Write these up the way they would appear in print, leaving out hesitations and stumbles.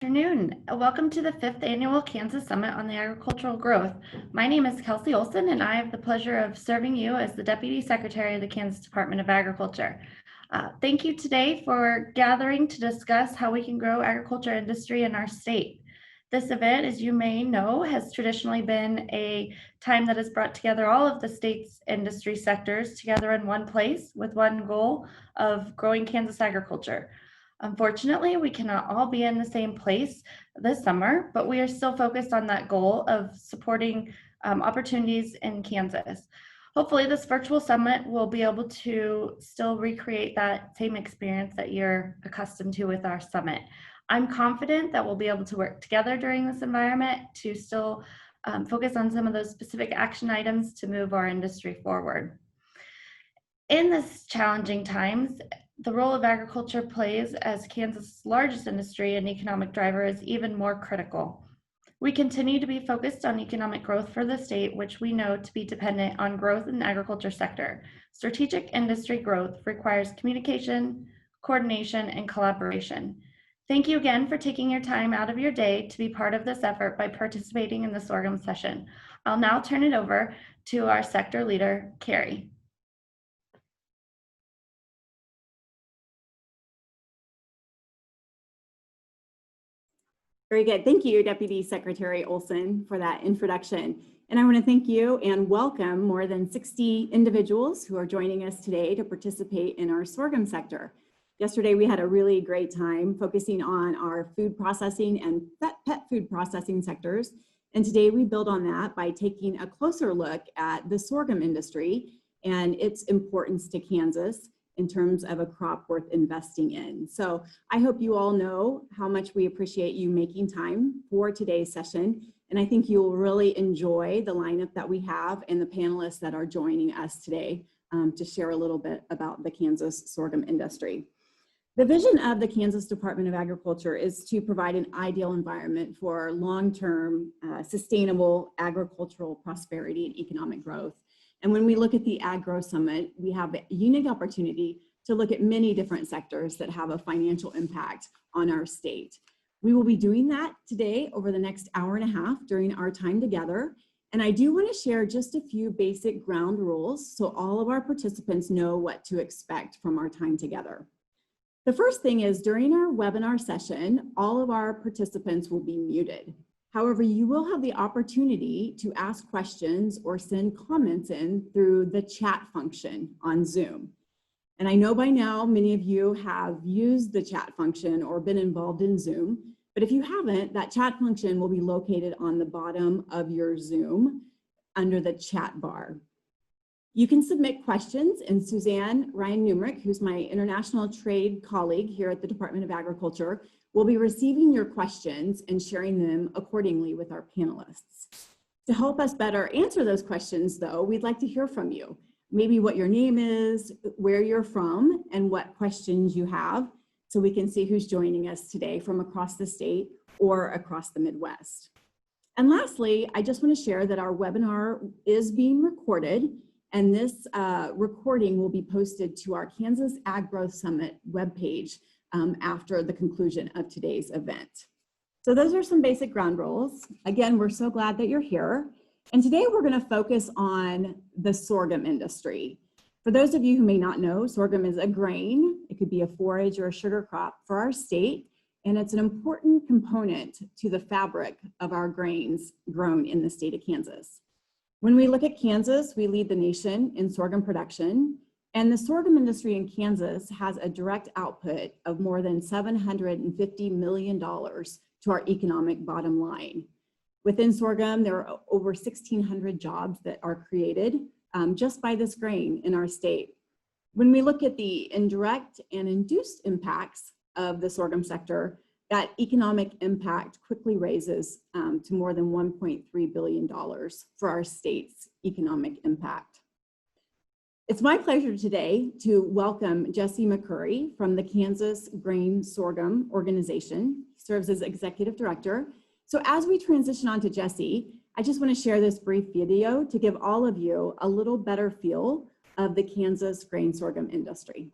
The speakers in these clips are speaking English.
Afternoon. Welcome to the 5th Annual Kansas Summit on the Agricultural Growth. My name is Kelsey Olson, and I have the pleasure of serving you as the Deputy Secretary of the Kansas Department of Agriculture. Thank you today for gathering to discuss how we can grow agriculture industry in our state. This event, as you may know, has traditionally been a time that has brought together all of the state's industry sectors together in one place with one goal of growing Kansas agriculture. Unfortunately, we cannot all be in the same place this summer, but we are still focused on that goal of supporting opportunities in Kansas. Hopefully this virtual summit will be able to still recreate that same experience that you're accustomed to with our summit. I'm confident that we'll be able to work together during this environment to still focus on some of those specific action items to move our industry forward. In this challenging times, the role of agriculture plays as Kansas' largest industry and economic driver is even more critical. We continue to be focused on economic growth for the state, which we know to be dependent on growth in the agriculture sector. Strategic industry growth requires communication, coordination, and collaboration. Thank you again for taking your time out of your day to be part of this effort by participating in the Sorghum session. I'll now turn it over to our sector leader, Carrie. Very good. Thank you, Deputy Secretary Olson, for that introduction. And I want to thank you and welcome more than 60 individuals who are joining us today to participate in our sorghum sector. Yesterday, we had a really great time focusing on our food processing and pet food processing sectors. And today we build on that by taking a closer look at the sorghum industry and its importance to Kansas in terms of a crop worth investing in. So I hope you all know how much we appreciate you making time for today's session. And I think you'll really enjoy the lineup that we have and the panelists that are joining us today to share a little bit about the Kansas sorghum industry. The vision of the Kansas Department of Agriculture is to provide an ideal environment for long-term sustainable agricultural prosperity and economic growth. And when we look at the Agro Summit, we have a unique opportunity to look at many different sectors that have a financial impact on our state. We will be doing that today over the next hour and a half during our time together. And I do want to share just a few basic ground rules so all of our participants know what to expect from our time together. The first thing is during our webinar session, all of our participants will be muted. However, you will have the opportunity to ask questions or send comments in through the chat function on Zoom. And I know by now many of you have used the chat function or been involved in Zoom, but if you haven't, that chat function will be located on the bottom of your Zoom under the chat bar. You can submit questions, and Suzanne Ryan-Numerick, who's my international trade colleague here at the Department of Agriculture, will be receiving your questions and sharing them accordingly with our panelists. To help us better answer those questions, though, we'd like to hear from you. Maybe what your name is, where you're from, and what questions you have, so we can see who's joining us today from across the state or across the Midwest. And lastly, I just want to share that our webinar is being recorded, and this recording will be posted to our Kansas Ag Growth Summit webpage after the conclusion of today's event. So those are some basic ground rules. Again, we're so glad that you're here. And today we're going to focus on the sorghum industry. For those of you who may not know, sorghum is a grain. It could be a forage or a sugar crop for our state. And it's an important component to the fabric of our grains grown in the state of Kansas. When we look at Kansas, we lead the nation in sorghum production. And the sorghum industry in Kansas has a direct output of more than $750 million to our economic bottom line. Within sorghum, there are over 1,600 jobs that are created just by this grain in our state. When we look at the indirect and induced impacts of the sorghum sector, that economic impact quickly raises to more than $1.3 billion for our state's economic impact. It's my pleasure today to welcome Jesse McCurry from the Kansas Grain Sorghum Organization. He serves as Executive Director. So as we transition on to Jesse, I just want to share this brief video to give all of you a little better feel of the Kansas grain sorghum industry.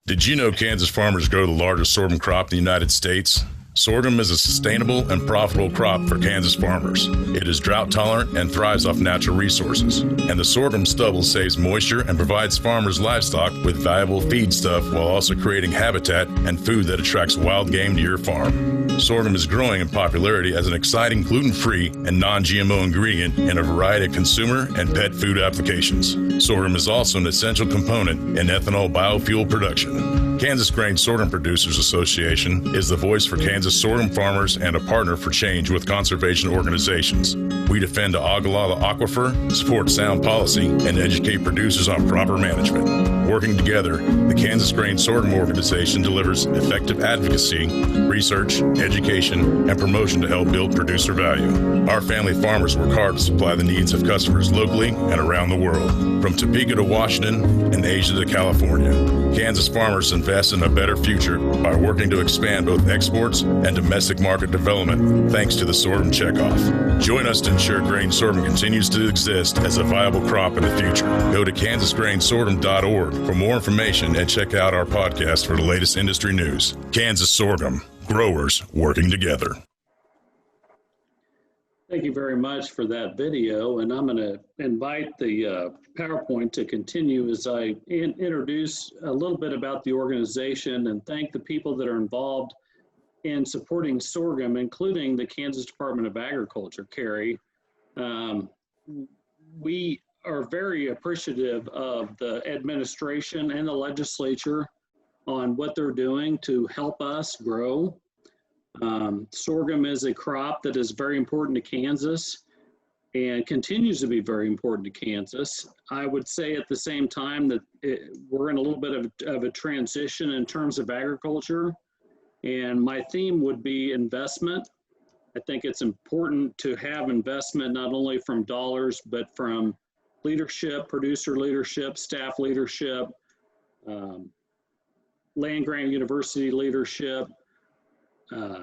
Did you know Kansas farmers grow the largest sorghum crop in the United States? Sorghum is a sustainable and profitable crop for Kansas farmers. It is drought tolerant and thrives off natural resources. And the sorghum stubble saves moisture and provides farmers' livestock with valuable feedstuff while also creating habitat and food that attracts wild game to your farm. Sorghum is growing in popularity as an exciting gluten-free and non-GMO ingredient in a variety of consumer and pet food applications. Sorghum is also an essential component in ethanol biofuel production. Kansas Grain Sorghum Producers Association is the voice for Kansas sorghum farmers and a partner for change with conservation organizations. We defend the Ogallala aquifer, support sound policy, and educate producers on proper management. Working together, the Kansas Grain Sorghum Organization delivers effective advocacy, research, education, and promotion to help build producer value. Our family farmers work hard to supply the needs of customers locally and around the world, from Topeka to Washington and Asia to California. Kansas farmers invest in a better future by working to expand both exports and domestic market development, thanks to the sorghum checkoff. Join us to ensure grain sorghum continues to exist as a viable crop in the future. Go to kansasgrainsorghum.org for more information and check out our podcast for the latest industry news. Kansas Sorghum, growers working together. Thank you very much for that video, and I'm going to invite the PowerPoint to continue as I introduce a little bit about the organization and thank the people that are involved in supporting sorghum, including the Kansas Department of Agriculture, Carrie. We are very appreciative of the administration and the legislature on what they're doing to help us grow. Sorghum is a crop that is very important to Kansas and continues to be very important to Kansas. I would say at the same time that we're in a little bit of a transition in terms of agriculture, and my theme would be investment. I think it's important to have investment not only from dollars, but from leadership, producer leadership, staff leadership, land-grant university leadership,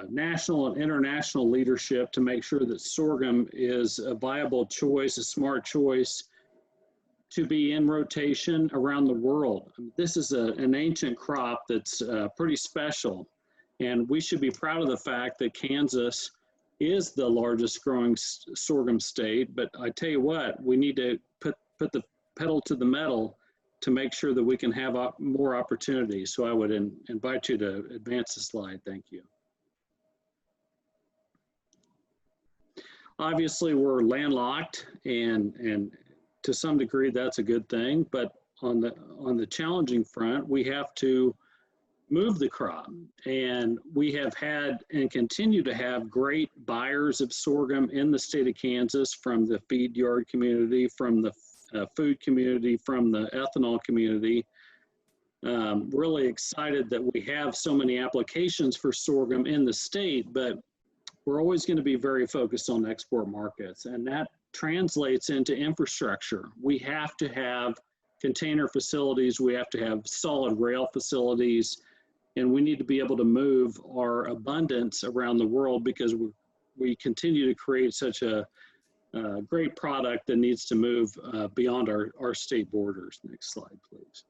national and international leadership to make sure that sorghum is a viable choice, a smart choice to be in rotation around the world. This is an ancient crop that's pretty special, and we should be proud of the fact that Kansas is the largest growing sorghum state, but I tell you what, we need to put the pedal to the metal to make sure that we can have more opportunities. So I would invite you to advance the slide. Thank you. Obviously, we're landlocked, and to some degree, that's a good thing. But on the challenging front, we have to move the crop. And we have had and continue to have great buyers of sorghum in the state of Kansas, from the feed yard community, from the food community, from the ethanol community. Really excited that we have so many applications for sorghum in the state, but we're always going to be very focused on export markets, and that translates into infrastructure. We have to have container facilities, we have to have solid rail facilities, and we need to be able to move our abundance around the world because we continue to create such a great product that needs to move beyond our state borders. Next slide, please.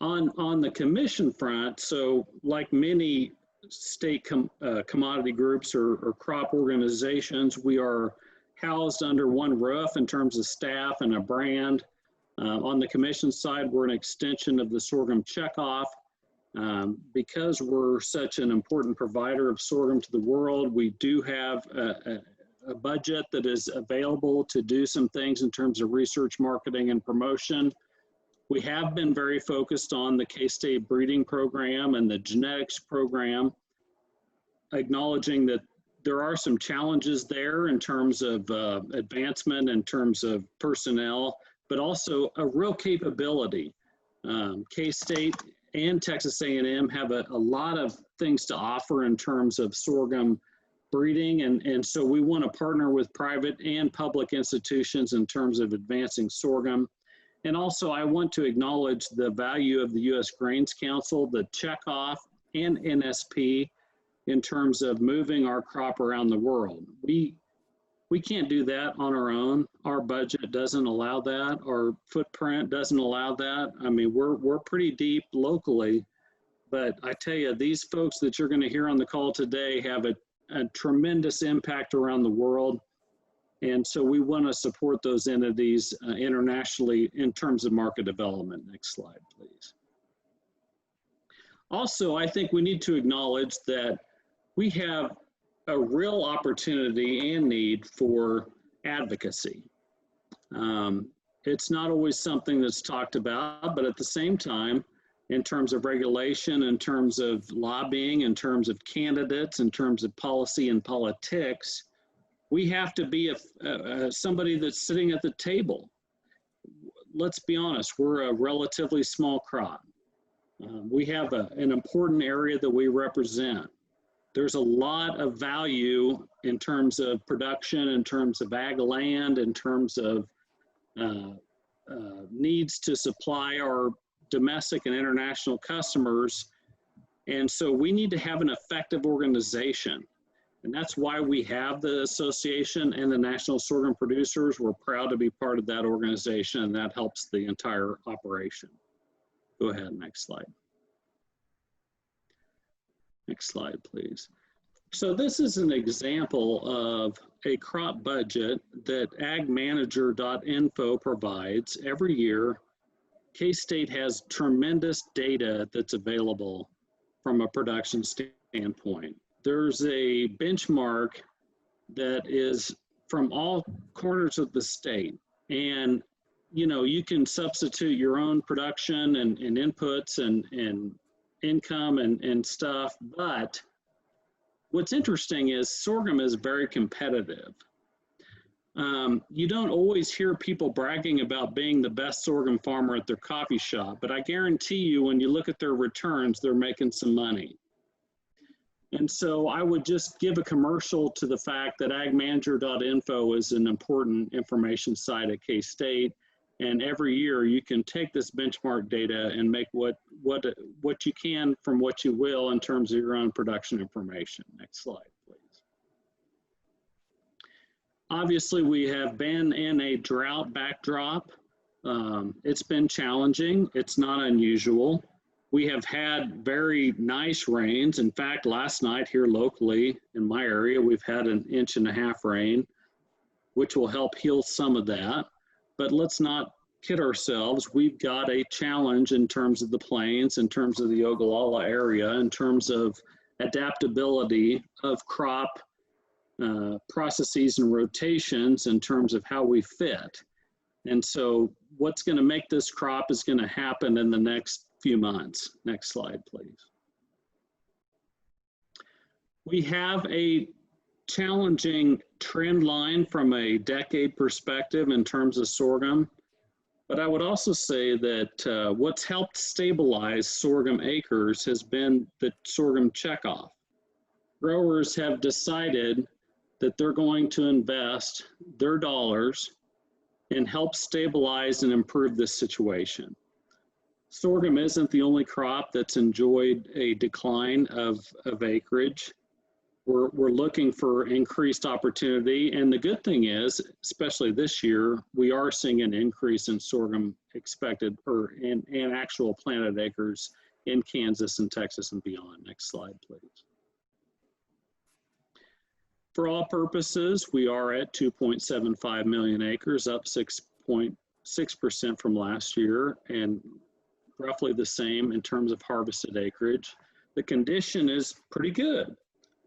On the commission front, so like many state commodity groups or crop organizations, we are housed under one roof in terms of staff and a brand. On the commission side, we're an extension of the sorghum checkoff. Because we're such an important provider of sorghum to the world, we do have a budget that is available to do some things in terms of research, marketing, and promotion. We have been very focused on the K-State breeding program and the genetics program, acknowledging that there are some challenges there in terms of advancement, in terms of personnel, but also a real capability. K-State and Texas A&M have a lot of things to offer in terms of sorghum breeding, and so we want to partner with private and public institutions in terms of advancing sorghum. And also, I want to acknowledge the value of the U.S. Grains Council, the checkoff, and NSP in terms of moving our crop around the world. We We can't do that on our own. Our budget doesn't allow that. Our footprint doesn't allow that. I mean, we're pretty deep locally, but I tell you, these folks that you're going to hear on the call today have a tremendous impact around the world. And so we want to support those entities internationally in terms of market development. Next slide, please. Also, I think we need to acknowledge that we have a real opportunity and need for advocacy. It's not always something that's talked about, but at the same time, in terms of regulation, in terms of lobbying, in terms of candidates, in terms of policy and politics, we have to be somebody that's sitting at the table. Let's be honest, we're a relatively small crop. We have an important area that we represent. There's a lot of value in terms of production, in terms of ag land, in terms of needs to supply our domestic and international customers. And so we need to have an effective organization. And that's why we have the association and the National Sorghum Producers. We're proud to be part of that organization, and that helps the entire operation. Go ahead, next slide. Next slide, please. So this is an example of a crop budget that agmanager.info provides every year. K-State has tremendous data that's available from a production standpoint. There's a benchmark that is from all corners of the state. And, you know, you can substitute your own production and inputs and income and stuff, but what's interesting is sorghum is very competitive. You don't always hear people bragging about being the best sorghum farmer at their coffee shop, but I guarantee you when you look at their returns, they're making some money. And so I would just give a commercial to the fact that agmanager.info is an important information site at K-State. And every year you can take this benchmark data and make what you can from what you will in terms of your own production information. Next slide, please. Obviously, we have been in a drought backdrop. It's been challenging. It's not unusual. We have had very nice rains. In fact, last night here locally in my area, we've had 1.5 inches rain, which will help heal some of that. But let's not kid ourselves. We've got a challenge in terms of the plains, in terms of the Ogallala area, in terms of adaptability of crop processes and rotations in terms of how we fit. And so what's going to make this crop is going to happen in the next few months. Next slide, please. We have a challenging trend line from a decade perspective in terms of sorghum, but I would also say that what's helped stabilize sorghum acres has been the sorghum checkoff. Growers have decided that they're going to invest their dollars and help stabilize and improve this situation. Sorghum isn't the only crop that's enjoyed a decline of acreage. We're looking for increased opportunity, and the good thing is, especially this year, we are seeing an increase in sorghum expected, or in actual planted acres in Kansas and Texas and beyond. Next slide, please. For all purposes, we are at 2.75 million acres, up 6.6% from last year, and roughly the same in terms of harvested acreage. The condition is pretty good.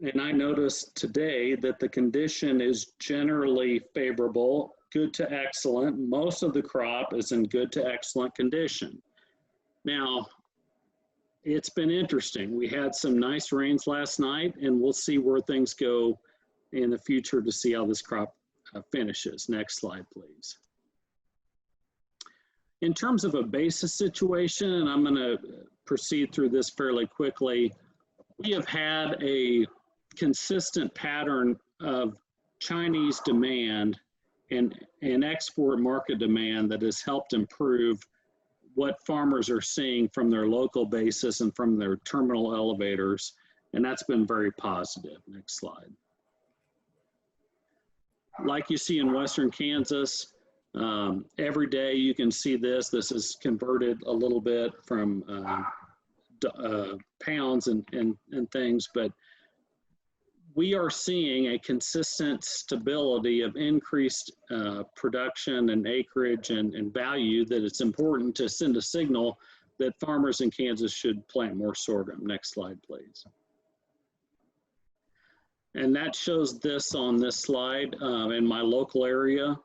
And I noticed today that the condition is generally favorable, good to excellent. Most of the crop is in good to excellent condition. Now, it's been interesting. We had some nice rains last night, and we'll see where things go in the future to see how this crop finishes. Next slide, please. In terms of a basis situation, and I'm going to proceed through this fairly quickly, we have had a consistent pattern of Chinese demand and export market demand that has helped improve what farmers are seeing from their local basis and from their terminal elevators, and that's been very positive. Next slide. like you see in Western Kansas, every day you can see this. This is converted a little bit from pounds and things, but we are seeing a consistent stability of increased production and acreage and value that it's important to send a signal that farmers in Kansas should plant more sorghum. Next slide, please. And that shows this on this slide in my local area.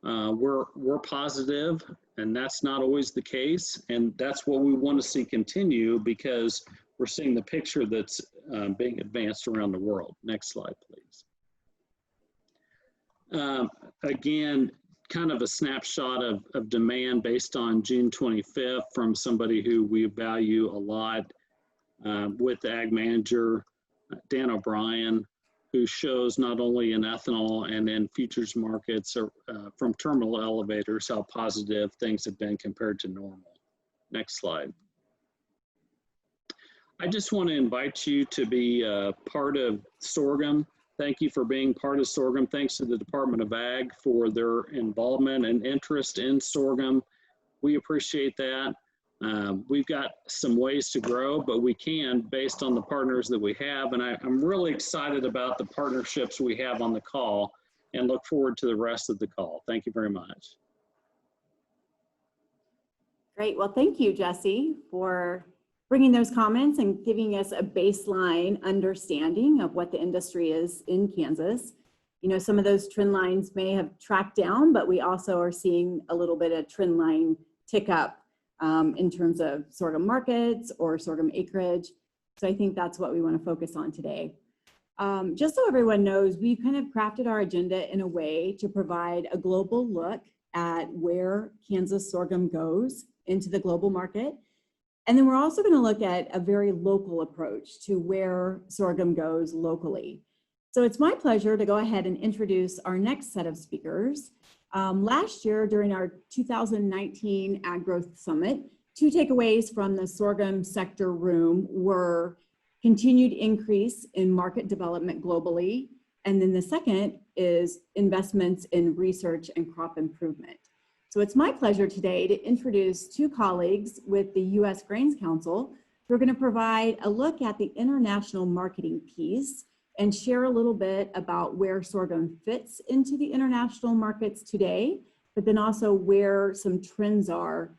We're positive, and that's not always the case. And that's what we want to see continue, because we're seeing the picture that's being advanced around the world. Next slide, please. Again, kind of a snapshot of demand based on June 25th from somebody who we value a lot with the ag manager, Dan O'Brien, who shows not only in ethanol and in futures markets or from terminal elevators how positive things have been compared to normal. Next slide. I just want to invite you to be part of Sorghum. Thank you for being part of Sorghum. Thanks to the Department of Ag for their involvement and interest in sorghum. We appreciate that. We've got some ways to grow, but we can based on the partners that we have. And I'm really excited about the partnerships we have on the call and look forward to the rest of the call. Thank you very much. Great. Well, thank you, Jesse, for bringing those comments and giving us a baseline understanding of what the industry is in Kansas. You know, some of those trend lines may have tracked down, but we also are seeing a little bit of trend line tick up in terms of sorghum markets or sorghum acreage. So I think that's what we want to focus on today. Just so everyone knows, we've kind of crafted our agenda in a way to provide a global look at where Kansas sorghum goes into the global market. And then we're also going to look at a very local approach to where sorghum goes locally. So it's my pleasure to go ahead and introduce our next set of speakers. Last year, during our 2019 Ag Growth Summit, 2 takeaways from the sorghum sector room were continued increase in market development globally. And then the second is investments in research and crop improvement. So it's my pleasure today to introduce 2 colleagues with the U.S. Grains Council who are going to provide a look at the international marketing piece and share a little bit about where sorghum fits into the international markets today, but then also where some trends are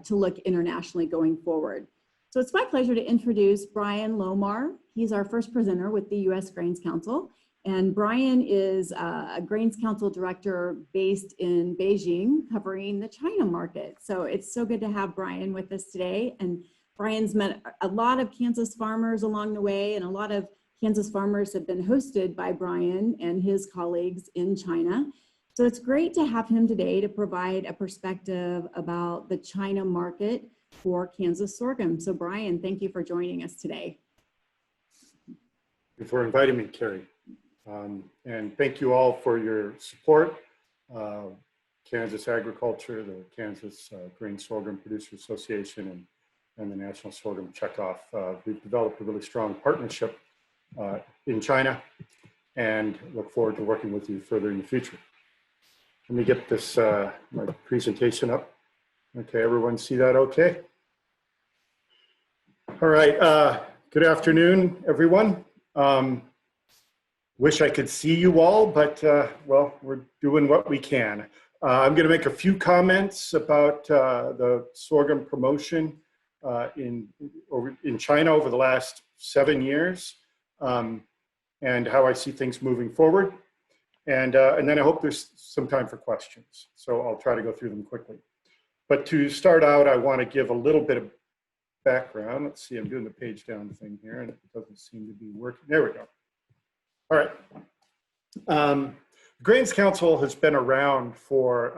to look internationally going forward. So it's my pleasure to introduce Brian Lomar. He's our first presenter with the U.S. Grains Council. And Brian is a Grains Council director based in Beijing, covering the China market. So it's so good to have Brian with us today. And Brian's met a lot of Kansas farmers along the way, and a lot of Kansas farmers have been hosted by Brian and his colleagues in China. So it's great to have him today to provide a perspective about the China market for Kansas sorghum. So Brian, thank you for joining us today. Thank you for inviting me, Carrie. And thank you all for your support. Kansas Agriculture, the Kansas Grain Sorghum Producers Association, and the National Sorghum Checkoff. We've developed a really strong partnership in China, and look forward to working with you further in the future. Let me get this my presentation up. Okay, everyone see that okay? All right, good afternoon, everyone. Wish I could see you all, but well, we're doing what we can. I'm going to make a few comments about the sorghum promotion in China over the last 7 years, and how I see things moving forward. And then I hope there's some time for questions. So I'll try to go through them quickly. But to start out, I want to give a little bit of background. Let's see, I'm doing the page down thing here, and it doesn't seem to be working. There we go. All right. Grains Council has been around for,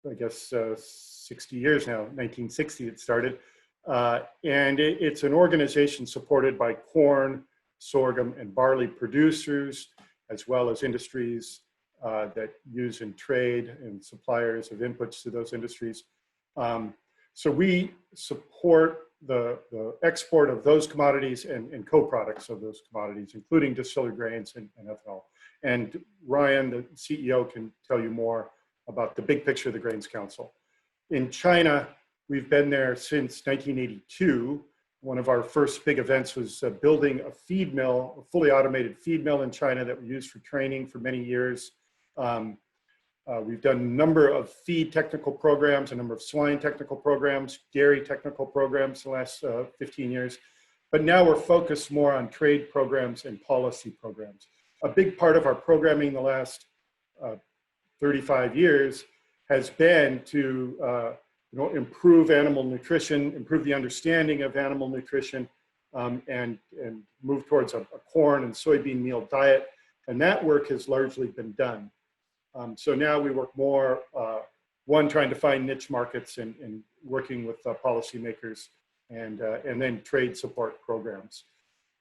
I guess, 60 years now. 1960 it started. And it's an organization supported by corn, sorghum, and barley producers, as well as industries that use and trade and suppliers of inputs to those industries. So we support the export of those commodities and co-products of those commodities, including distillers grains and ethanol. And Ryan, the CEO, can tell you more about the big picture of the Grains Council. In China, we've been there since 1982. One of our first big events was building a feed mill, a fully automated feed mill in China that we used for training for many years. We've done a number of feed technical programs, a number of swine technical programs, dairy technical programs the last 15 years. But now we're focused more on trade programs and policy programs. A big part of our programming the last 35 years has been to improve animal nutrition, improve the understanding of animal nutrition, and move towards a corn and soybean meal diet. And that work has largely been done. So now we work more, one, trying to find niche markets and working with policymakers and then trade support programs.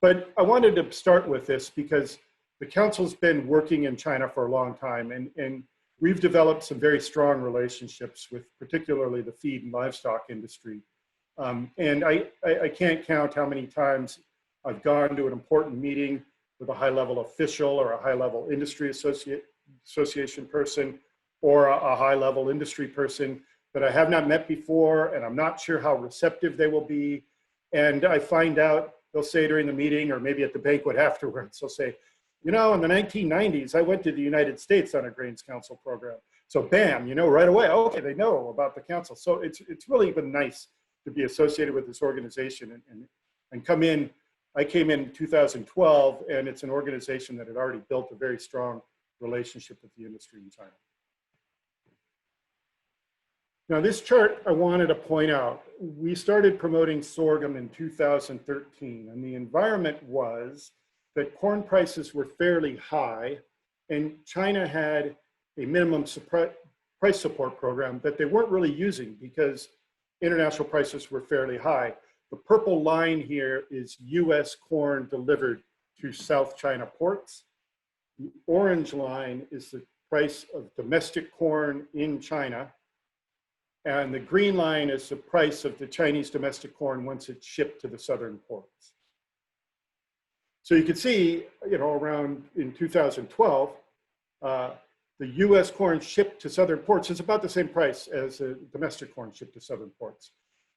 But I wanted to start with this because the council's been working in China for a long time, and we've developed some very strong relationships with particularly the feed and livestock industry. And I can't count how many times I've gone to an important meeting with a high-level official or a high-level industry association person or a high-level industry person that I have not met before, and I'm not sure how receptive they will be. And I find out, they'll say during the meeting or maybe at the banquet afterwards, they'll say, you know, in the 1990s, I went to the United States on a Grains Council program. So bam, you know, right away, okay, they know about the council. So it's really been nice to be associated with this organization and come in. I came in 2012, and it's an organization that had already built a very strong relationship with the industry in China. Now this chart I wanted to point out, we started promoting sorghum in 2013, and the environment was that corn prices were fairly high, and China had a minimum price support program that they weren't really using because international prices were fairly high. The purple line here is US corn delivered to South China ports. The orange line is the price of domestic corn in China. And the green line is the price of the Chinese domestic corn once it's shipped to the southern ports. So you can see, you know, around in 2012, the US corn shipped to southern ports is about the same price as the domestic corn shipped to southern ports.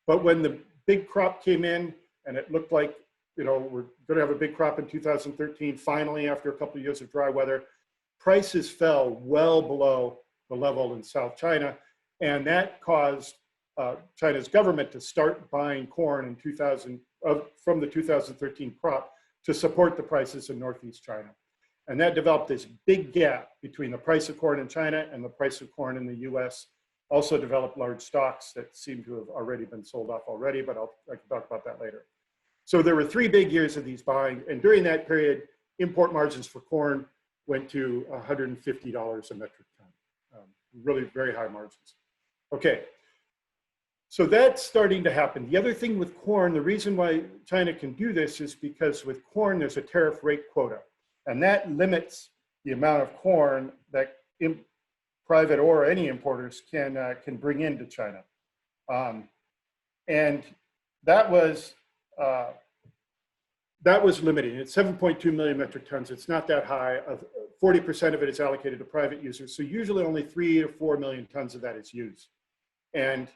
But when the big crop came in and it looked like, you know, we're going to have a big crop in 2013, finally, after a couple of years of dry weather, prices fell well below the level in South China. And that caused China's government to start buying corn in from the 2013 crop to support the prices in Northeast China. And that developed this big gap between the price of corn in China and the price of corn in the US. Also developed large stocks that seem to have already been sold off already, but I can talk about that later. So there were 3 big years of these buying, and during that period, import margins for corn went to $150 a metric ton. Really very high margins. Okay, so that's starting to happen. The other thing with corn, the reason why China can do this is because with corn, there's a tariff rate quota, and that limits the amount of corn that private or any importers can bring into China. And that was limiting. It's 7.2 million metric tons. It's not that high. 40% of it is allocated to private users. So usually only 3 to 4 million tons of that is used. And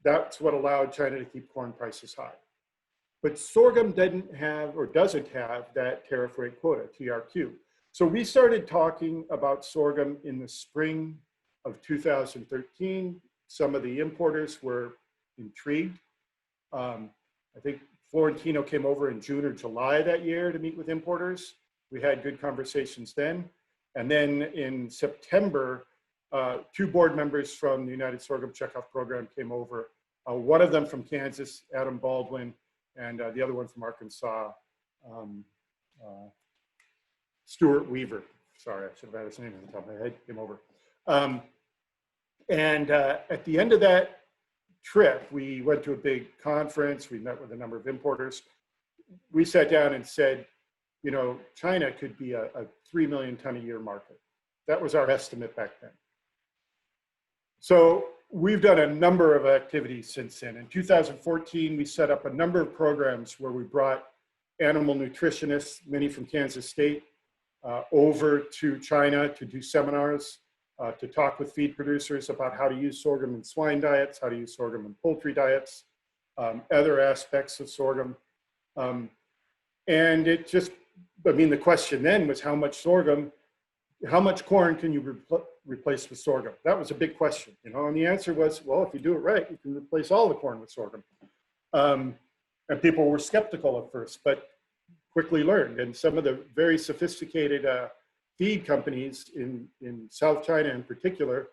that's what allowed China to keep corn prices high. But sorghum doesn't have that tariff rate quota, TRQ. So we started talking about sorghum in the spring of 2013. Some of the importers were intrigued. I think Florentino came over in June or July that year to meet with importers. We had good conversations then. And then in September, 2 board members from the United Sorghum Checkoff Program came over. One of them from Kansas, Adam Baldwin, and the other one from Arkansas, Stuart Weaver. Sorry, I should have had his name on the top of my head, came over. At the end of that trip, we went to a big conference. We met with a number of importers. We sat down and said, you know, China could be a 3 million ton a year market. That was our estimate back then. So we've done a number of activities since then. In 2014, we set up a number of programs where we brought animal nutritionists, many from Kansas State, over to China to do seminars, to talk with feed producers about how to use sorghum in swine diets, how to use sorghum in poultry diets, other aspects of sorghum. And it just, I mean, the question then was how much corn can you replace with sorghum? That was a big question, you know, and the answer was, well, if you do it right, you can replace all the corn with sorghum. And people were skeptical at first, but quickly learned. And some of the very sophisticated feed companies in South China in particular,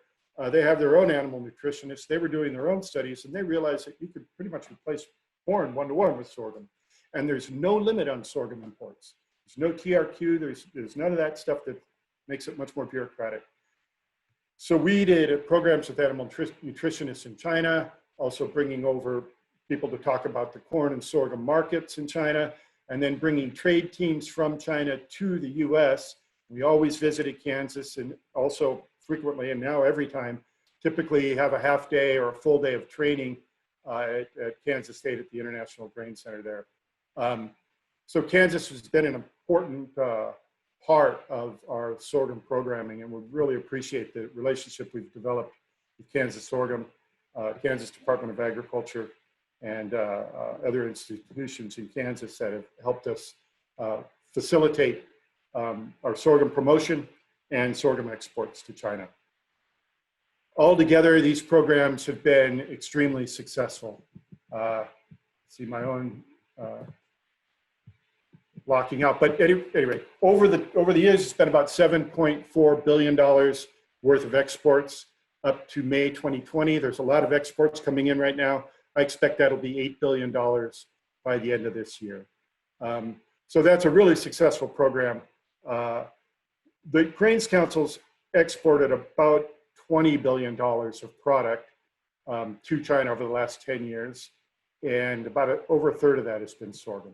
they have their own animal nutritionists. They were doing their own studies, and they realized that you could pretty much replace corn one-to-one with sorghum. And there's no limit on sorghum imports. There's no TRQ, there's none of that stuff that makes it much more bureaucratic. So we did programs with animal nutritionists in China, also bringing over people to talk about the corn and sorghum markets in China, and then bringing trade teams from China to the US. We always visited Kansas, and also frequently, and now every time, typically have a half day or a full day of training at Kansas State at the International Grain Center there. So Kansas has been an important part of our sorghum programming, and we really appreciate the relationship we've developed with Kansas Sorghum, Kansas Department of Agriculture, and other institutions in Kansas that have helped us facilitate our sorghum promotion and sorghum exports to China. Altogether, these programs have been extremely successful. See my own locking out, but anyway, over the years, it's been about $7.4 billion worth of exports up to May 2020. There's a lot of exports coming in right now. I expect that'll be $8 billion by the end of this year. So that's a really successful program. The Grains Council's exported about $20 billion of product to China over the last 10 years, and over a third of that has been sorghum.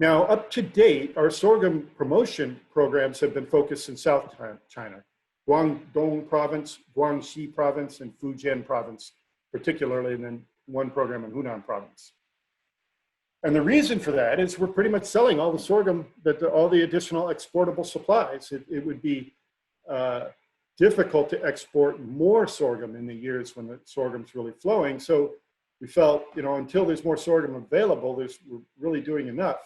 Now, up to date, our sorghum promotion programs have been focused in South China, Guangdong Province, Guangxi Province, and Fujian Province, particularly, and then one program in Hunan Province. And the reason for that is we're pretty much selling all the sorghum, all the additional exportable supplies. It would be difficult to export more sorghum in the years when the sorghum's really flowing. So we felt, you know, until there's more sorghum available, we're really doing enough.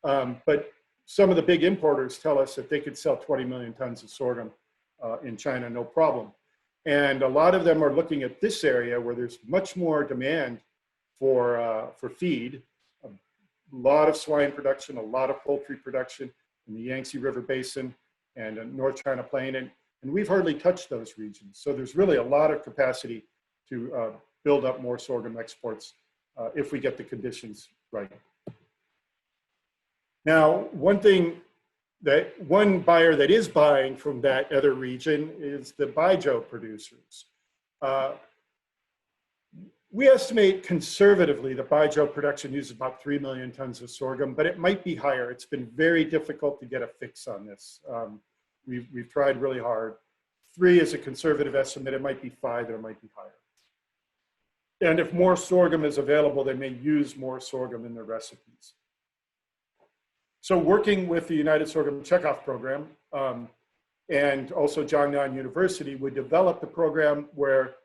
But some of the big importers tell us that they could sell 20 million tons of sorghum in China, no problem. And a lot of them are looking at this area where there's much more demand for feed, a lot of swine production, a lot of poultry production in the Yangtze River Basin and North China Plain. And we've hardly touched those regions. So there's really a lot of capacity to build up more sorghum exports if we get the conditions right. Now, one buyer that is buying from that other region is the Baijiu producers. We estimate conservatively the Baijiu production uses about 3 million tons of sorghum, but it might be higher. It's been very difficult to get a fix on this. We've tried really hard. 3 is a conservative estimate. It might be 5, or it might be higher. And if more sorghum is available, they may use more sorghum in their recipes. So working with the United Sorghum Checkoff Program and also Jiangnan University, we developed a program where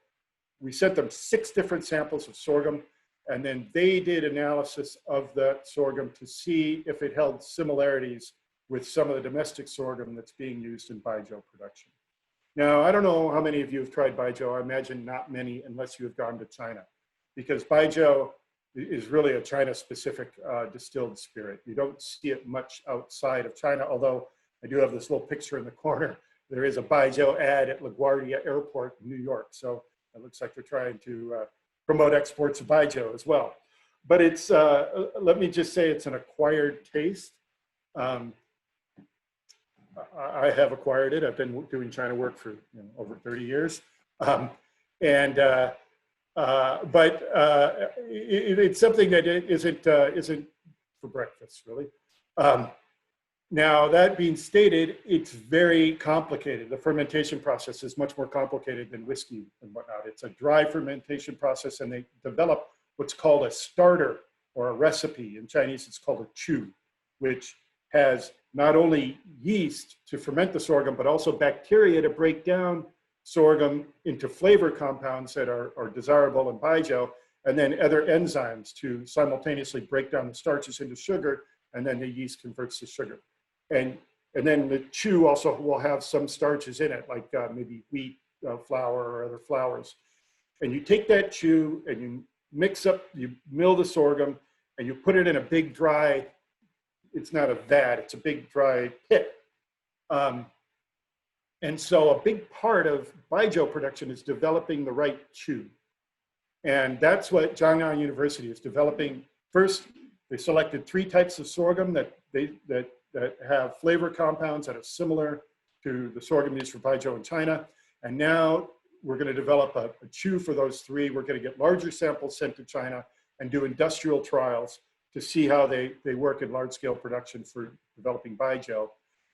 we sent them 6 different samples of sorghum, and then they did analysis of that sorghum to see if it held similarities with some of the domestic sorghum that's being used in Baijiu production. Now, I don't know how many of you have tried Baijiu. I imagine not many unless you have gone to China, because Baijiu is really a China-specific distilled spirit. You don't see it much outside of China, although I do have this little picture in the corner. There is a Baijiu ad at LaGuardia Airport in New York, so it looks like they're trying to promote exports of Baijiu as well. But it's, let me just say, it's an acquired taste. I have acquired it. I've been doing China work for over 30 years. It's something that isn't for breakfast, really. Now, that being stated, it's very complicated. The fermentation process is much more complicated than whiskey and whatnot. It's a dry fermentation process, and they develop what's called a starter or a recipe. In Chinese, it's called a chu, which has not only yeast to ferment the sorghum, but also bacteria to break down sorghum into flavor compounds that are desirable in baijiu, and then other enzymes to simultaneously break down the starches into sugar, and then the yeast converts to sugar. And then the chu also will have some starches in it, like maybe wheat flour or other flours. And you take that chu and you mix up, you mill the sorghum, and you put it in a big dry, it's not a vat, it's a big dry pit. And so a big part of baijiu production is developing the right chu. And that's what Jiangnan University is developing. First, they selected 3 types of sorghum that have flavor compounds that are similar to the sorghum used for baijiu in China. And now we're going to develop a chu for those 3. We're going to get larger samples sent to China and do industrial trials to see how they work in large-scale production for developing baijiu,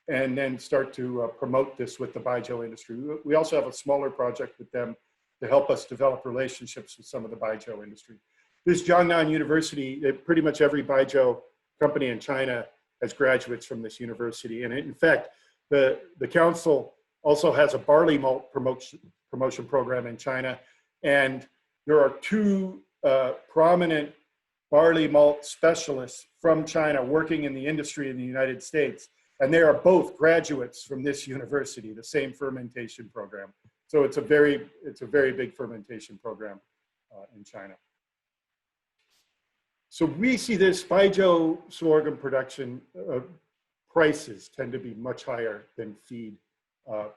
and then start to promote this with the baijiu industry. We also have a smaller project with them to help us develop relationships with some of the baijiu industry. This Jiangnan University, pretty much every baijiu company in China has graduates from this university. And in fact, the council also has a barley malt promotion program in China. And there are 2 prominent barley malt specialists from China working in the industry in the United States. And they are both graduates from this university, the same fermentation program. So it's a very big fermentation program in China. So we see this baijiu sorghum production prices tend to be much higher than feed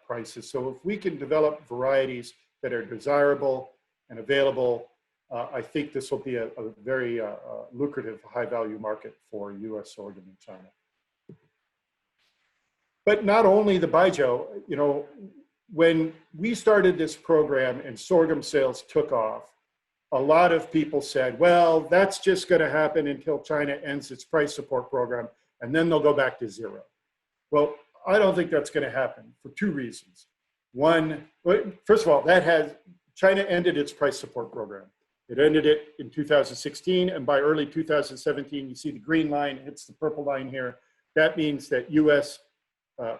prices. So if we can develop varieties that are desirable and available, I think this will be a very lucrative high-value market for U.S. sorghum in China. But not only the baijiu, you know, when we started this program and sorghum sales took off, a lot of people said, well, that's just going to happen until China ends its price support program, and then they'll go back to 0. Well, I don't think that's going to happen for 2 reasons. One, first of all, China ended its price support program. It ended it in 2016, and by early 2017, you see the green line hits the purple line here. That means that U.S.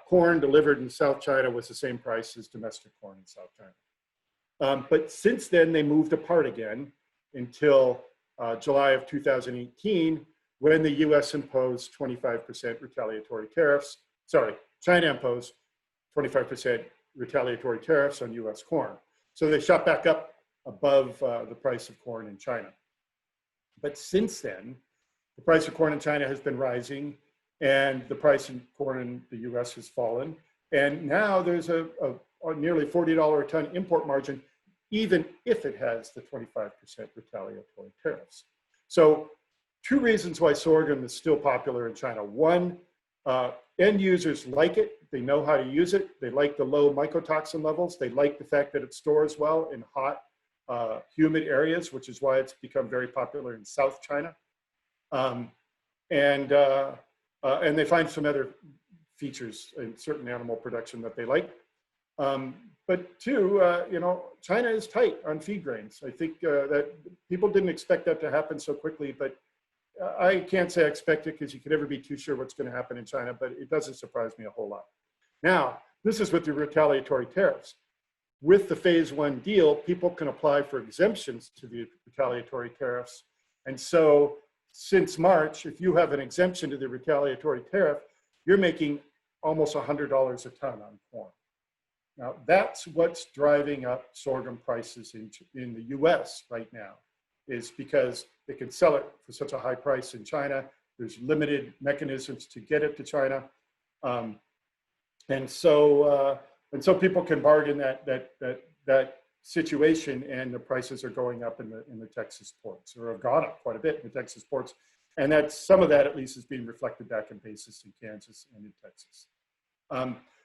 Corn delivered in South China was the same price as domestic corn in South China. But since then, they moved apart again until July of 2018, when the US imposed 25% retaliatory tariffs. Sorry, China imposed 25% retaliatory tariffs on US corn. So they shot back up above the price of corn in China. But since then, the price of corn in China has been rising, and the price of corn in the US has fallen. And now there's a nearly $40 a ton import margin, even if it has the 25% retaliatory tariffs. So 2 reasons why sorghum is still popular in China. One, end users like it. They know how to use it. They like the low mycotoxin levels. They like the fact that it stores well in hot, humid areas, which is why it's become very popular in South China. And they find some other features in certain animal production that they like. But 2, you know, China is tight on feed grains. I think that people didn't expect that to happen so quickly, but I can't say I expect it because you could never be too sure what's going to happen in China, but it doesn't surprise me a whole lot. Now, this is with the retaliatory tariffs. With the phase 1 deal, people can apply for exemptions to the retaliatory tariffs. And so since March, if you have an exemption to the retaliatory tariff, you're making almost $100 a ton on corn. Now, that's what's driving up sorghum prices in the US right now, is because they can sell it for such a high price in China. There's limited mechanisms to get it to China. And so people can bargain that situation, and the prices are going up in the Texas ports, or have gone up quite a bit in the Texas ports. And that's, some of that at least is being reflected back in basis in Kansas and in Texas.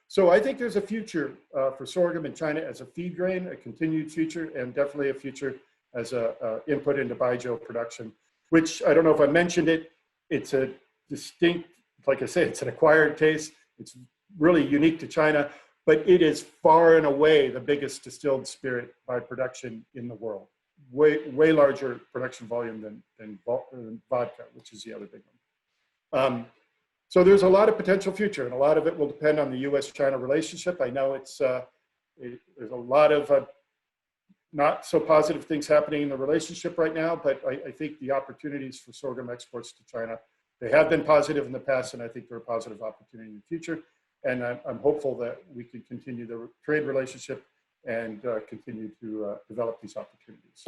So I think there's a future for sorghum in China as a feed grain, a continued future, and definitely a future as a input into baijiu production, which I don't know if I mentioned it, it's a distinct like I say, it's an acquired taste. It's really unique to China, but it is far and away the biggest distilled spirit by production in the world. Way larger production volume than vodka, which is the other big one. So there's a lot of potential future, and a lot of it will depend on the U.S.-China relationship. I know there's a lot of not so positive things happening in the relationship right now, but I think the opportunities for sorghum exports to China, they have been positive in the past, and I think they're a positive opportunity in the future. And I'm hopeful that we can continue the trade relationship and continue to develop these opportunities.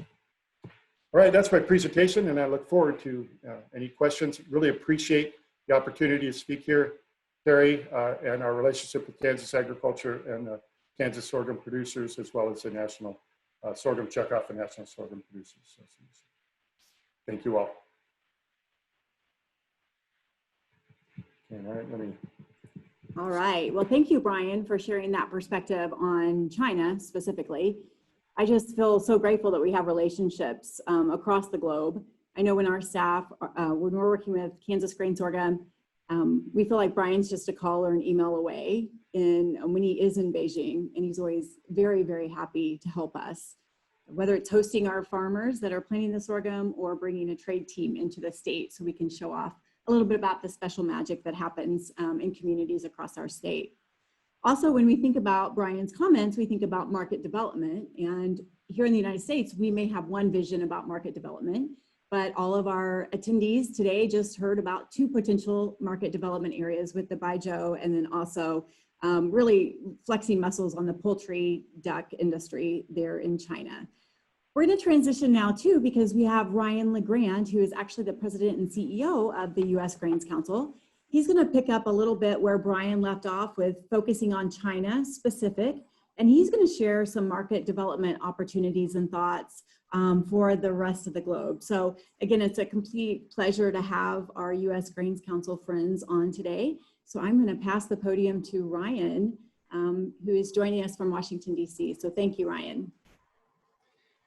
All right, that's my presentation, and I look forward to any questions. Really appreciate the opportunity to speak here, Terry, and our relationship with Kansas agriculture and the Kansas sorghum producers, as well as the National Sorghum Checkoff and National Sorghum Producers Association. Thank you all. Okay, all right, let me. All right. Well, thank you, Brian, for sharing that perspective on China specifically. I just feel so grateful that we have relationships across the globe. I know when our staff, when we're working with Kansas Grain Sorghum, we feel like Brian's just a call or an email away when he is in Beijing, and he's always very, very happy to help us, whether it's hosting our farmers that are planting the sorghum or bringing a trade team into the state so we can show off a little bit about the special magic that happens in communities across our state. Also, when we think about Brian's comments, we think about market development. And here in the United States, we may have one vision about market development, but all of our attendees today just heard about 2 potential market development areas with the Baijiu, and then also really flexing muscles on the poultry duck industry there in China. We're going to transition now too, because we have Ryan LeGrand, who is actually the president and CEO of the U.S. Grains Council. He's going to pick up a little bit where Brian left off with focusing on China specific, and he's going to share some market development opportunities and thoughts for the rest of the globe. So again, it's a complete pleasure to have our U.S. Grains Council friends on today. So I'm going to pass the podium to Ryan, who is joining us from Washington, D.C. So thank you, Ryan.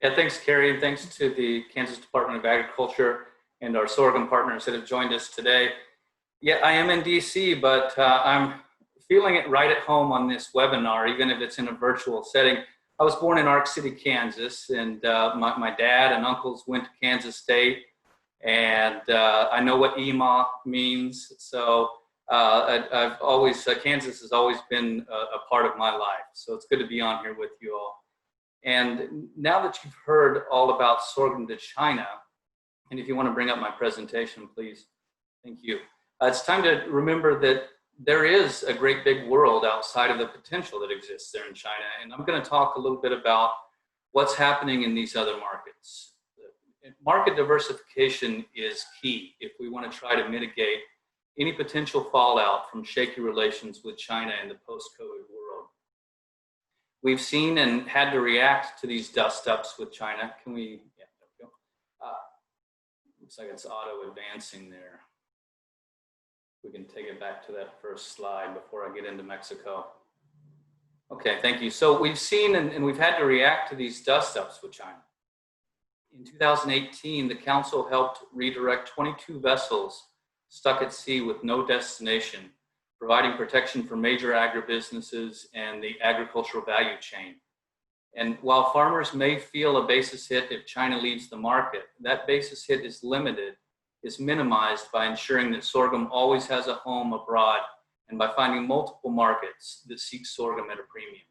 Yeah, thanks, Carrie, and thanks to the Kansas Department of Agriculture and our sorghum partners that have joined us today. Yeah, I am in DC, but I'm feeling it right at home on this webinar, even if it's in a virtual setting. I was born in Ark City, Kansas, and my dad and uncles went to Kansas State, and I know what EMA means. So I've always, Kansas has always been a part of my life. So it's good to be on here with you all. And now that you've heard all about sorghum to China, and if you want to bring up my presentation, please. Thank you. It's time to remember that there is a great big world outside of the potential that exists there in China. And I'm going to talk a little bit about what's happening in these other markets. Market diversification is key if we want to try to mitigate any potential fallout from shaky relations with China in the post-COVID world. We've seen and had to react to these dust-ups with China. Can we, yeah, there we go. Looks like it's auto-advancing there. We can take it back to that first slide before I get into Mexico. Okay, thank you. So we've seen and we've had to react to these dust-ups with China. In 2018, the Council helped redirect 22 vessels stuck at sea with no destination, providing protection for major agribusinesses and the agricultural value chain. And while farmers may feel a basis hit if China leaves the market, that basis hit is minimized by ensuring that sorghum always has a home abroad and by finding multiple markets that seek sorghum at a premium.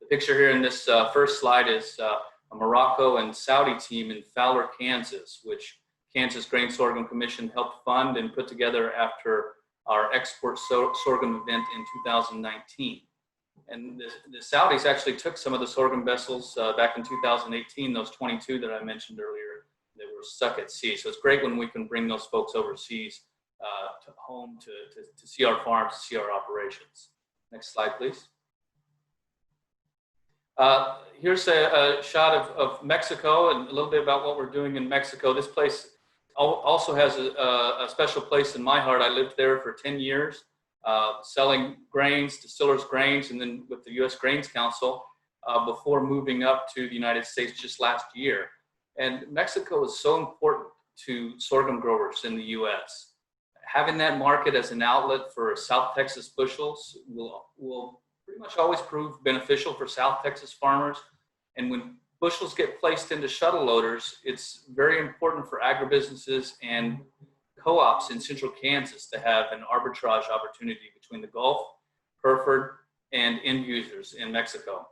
The picture here in this first slide is a Morocco and Saudi team in Fowler, Kansas, which Kansas Grain Sorghum Commission helped fund and put together after our export sorghum event in 2019. And the Saudis actually took some of the sorghum vessels back in 2018, those 22 that I mentioned earlier that were stuck at sea. So it's great when we can bring those folks overseas to home to see our farms, to see our operations. Next slide, please. Here's a shot of Mexico and a little bit about what we're doing in Mexico. This place also has a special place in my heart. I lived there for 10 years, selling grains, distillers grains, and then with the U.S. Grains Council before moving up to the United States just last year. And Mexico is so important to sorghum growers in the U.S. Having that market as an outlet for South Texas bushels will pretty much always prove beneficial for South Texas farmers. And when bushels get placed into shuttle loaders, it's very important for agribusinesses and co-ops in central Kansas to have an arbitrage opportunity between the Gulf, Hereford, and end users in Mexico.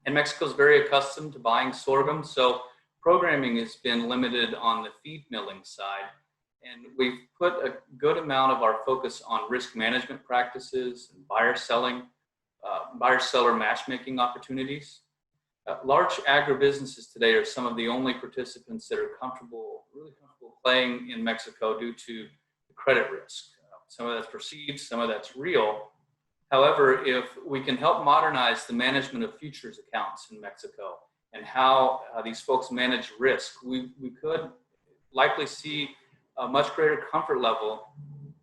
And Mexico is very accustomed to buying sorghum, so programming has been limited on the feed milling side. And we've put a good amount of our focus on risk management practices and buyer-seller matchmaking opportunities. Large agribusinesses today are some of the only participants that are really comfortable playing in Mexico due to the credit risk. Some of that's perceived, some of that's real. However, if we can help modernize the management of futures accounts in Mexico and how these folks manage risk, we could likely see a much greater comfort level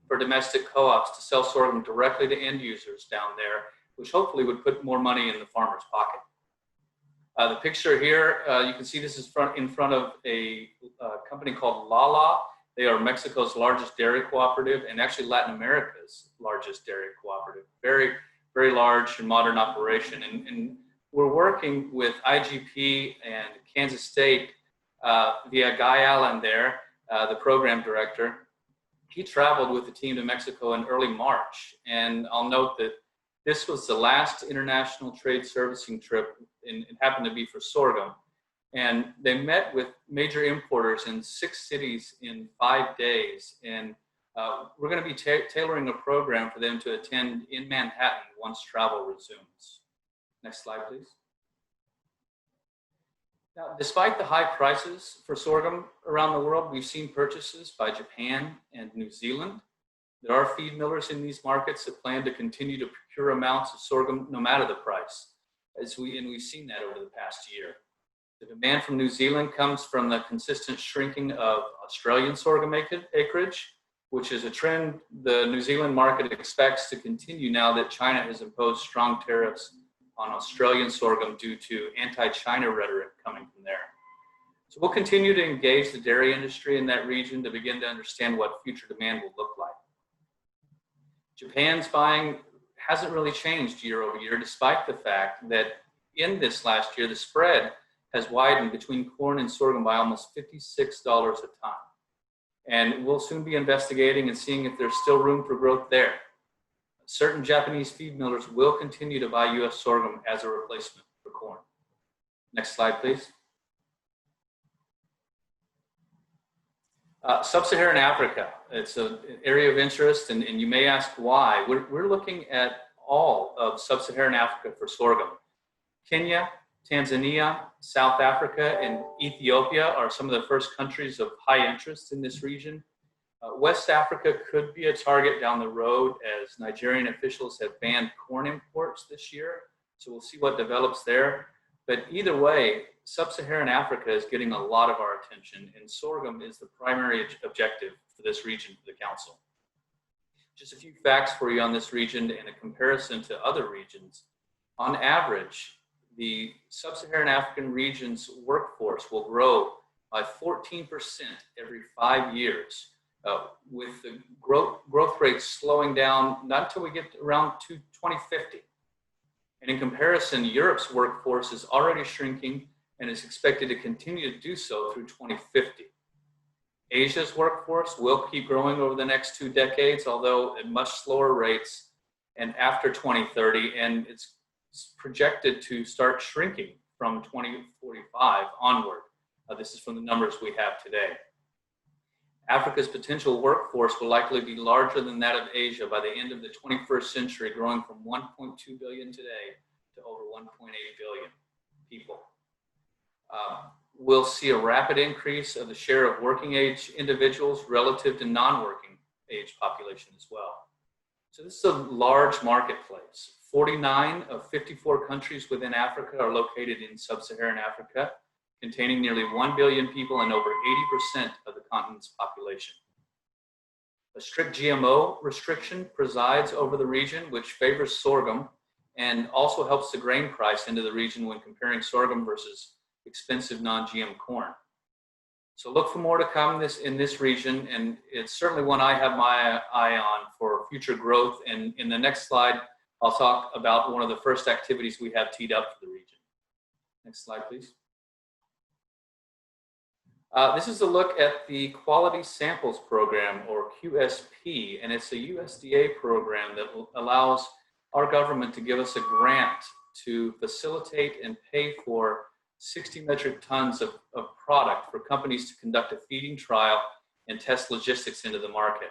for domestic co-ops to sell sorghum directly to end users down there, which hopefully would put more money in the farmer's pocket. The picture here, you can see this is in front of a company called Lala. They are Mexico's largest dairy cooperative and actually Latin America's largest dairy cooperative. Very, very large and modern operation. And we're working with IGP and Kansas State via Guy Allen there, the program director. He traveled with the team to Mexico in early March. And I'll note that this was the last international trade servicing trip, and it happened to be for sorghum. And they met with major importers in 6 cities in 5 days. And we're going to be tailoring a program for them to attend in Manhattan once travel resumes. Next slide, please. Now, despite the high prices for sorghum around the world, we've seen purchases by Japan and New Zealand. There are feed millers in these markets that plan to continue to procure amounts of sorghum no matter the price, and we've seen that over the past year. The demand from New Zealand comes from the consistent shrinking of Australian sorghum acreage, which is a trend the New Zealand market expects to continue now that China has imposed strong tariffs on Australian sorghum due to anti-China rhetoric coming from there. So we'll continue to engage the dairy industry in that region to begin to understand what future demand will look like. Japan's buying hasn't really changed year over year, despite the fact that in this last year, the spread has widened between corn and sorghum by almost $56 a ton. And we'll soon be investigating and seeing if there's still room for growth there. Certain Japanese feed millers will continue to buy U.S. sorghum as a replacement for corn. Next slide, please. Sub-Saharan Africa, it's an area of interest, and you may ask why. We're looking at all of Sub-Saharan Africa for sorghum. Kenya, Tanzania, South Africa, and Ethiopia are some of the first countries of high interest in this region. West Africa could be a target down the road as Nigerian officials have banned corn imports this year. So we'll see what develops there. But either way, Sub-Saharan Africa is getting a lot of our attention, and sorghum is the primary objective for this region for the Council. Just a few facts for you on this region and a comparison to other regions. On average, the Sub-Saharan African region's workforce will grow by 14% every 5 years, with the growth rates slowing down not until we get around to 2050. And in comparison, Europe's workforce is already shrinking and is expected to continue to do so through 2050. Asia's workforce will keep growing over the next 2 decades, although at much slower rates and after 2030, and it's projected to start shrinking from 2045 onward. This is from the numbers we have today. Africa's potential workforce will likely be larger than that of Asia by the end of the 21st century, growing from 1.2 billion today to over 1.8 billion people. We'll see a rapid increase of the share of working age individuals relative to non-working age population as well. So this is a large marketplace. 49 of 54 countries within Africa are located in Sub-Saharan Africa, containing nearly 1 billion people and over 80% of the continent's population. A strict GMO restriction presides over the region, which favors sorghum and also helps the grain price into the region when comparing sorghum versus expensive non-GM corn. So look for more to come in this region, and it's certainly one I have my eye on for future growth. And in the next slide, I'll talk about one of the first activities we have teed up for the region. Next slide, please. This is a look at the Quality Samples Program, or QSP, and it's a USDA program that allows our government to give us a grant to facilitate and pay for 60 metric tons of product for companies to conduct a feeding trial and test logistics into the market.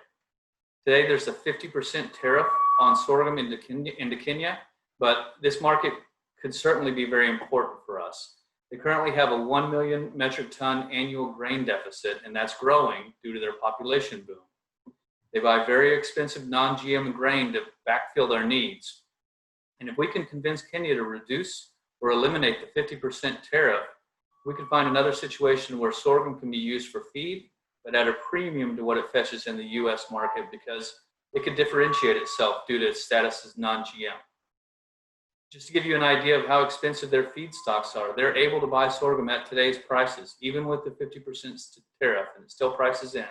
Today, there's a 50% tariff on sorghum into Kenya, but this market could certainly be very important for us. They currently have a 1 million metric ton annual grain deficit, and that's growing due to their population boom. They buy very expensive non-GM grain to backfill their needs. And if we can convince Kenya to reduce or eliminate the 50% tariff, we could find another situation where sorghum can be used for feed, but at a premium to what it fetches in the US market, because it could differentiate itself due to its status as non-GM. Just to give you an idea of how expensive their feedstocks are, they're able to buy sorghum at today's prices, even with the 50% tariff, and it still prices in.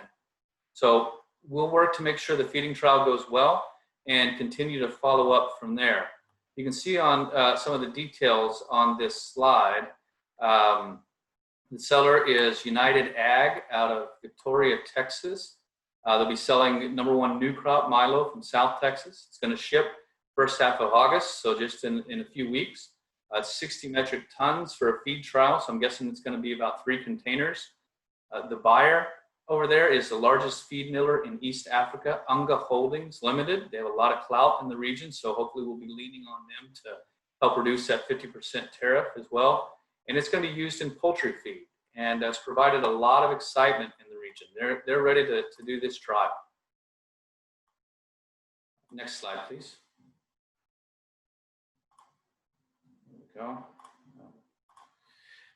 So we'll work to make sure the feeding trial goes well and continue to follow up from there. You can see on some of the details on this slide. The seller is United Ag out of Victoria, Texas. They'll be selling #1 new crop Milo from South Texas. It's going to ship first half of August, so just in a few weeks. 60 metric tons for a feed trial, so I'm guessing it's going to be about 3 containers. The buyer over there is the largest feed miller in East Africa, Unga Holdings Limited. They have a lot of clout in the region, so hopefully we'll be leaning on them to help reduce that 50% tariff as well. And it's going to be used in poultry feed, and that's provided a lot of excitement in the region. They're ready to do this trial. Next slide, please. There we go.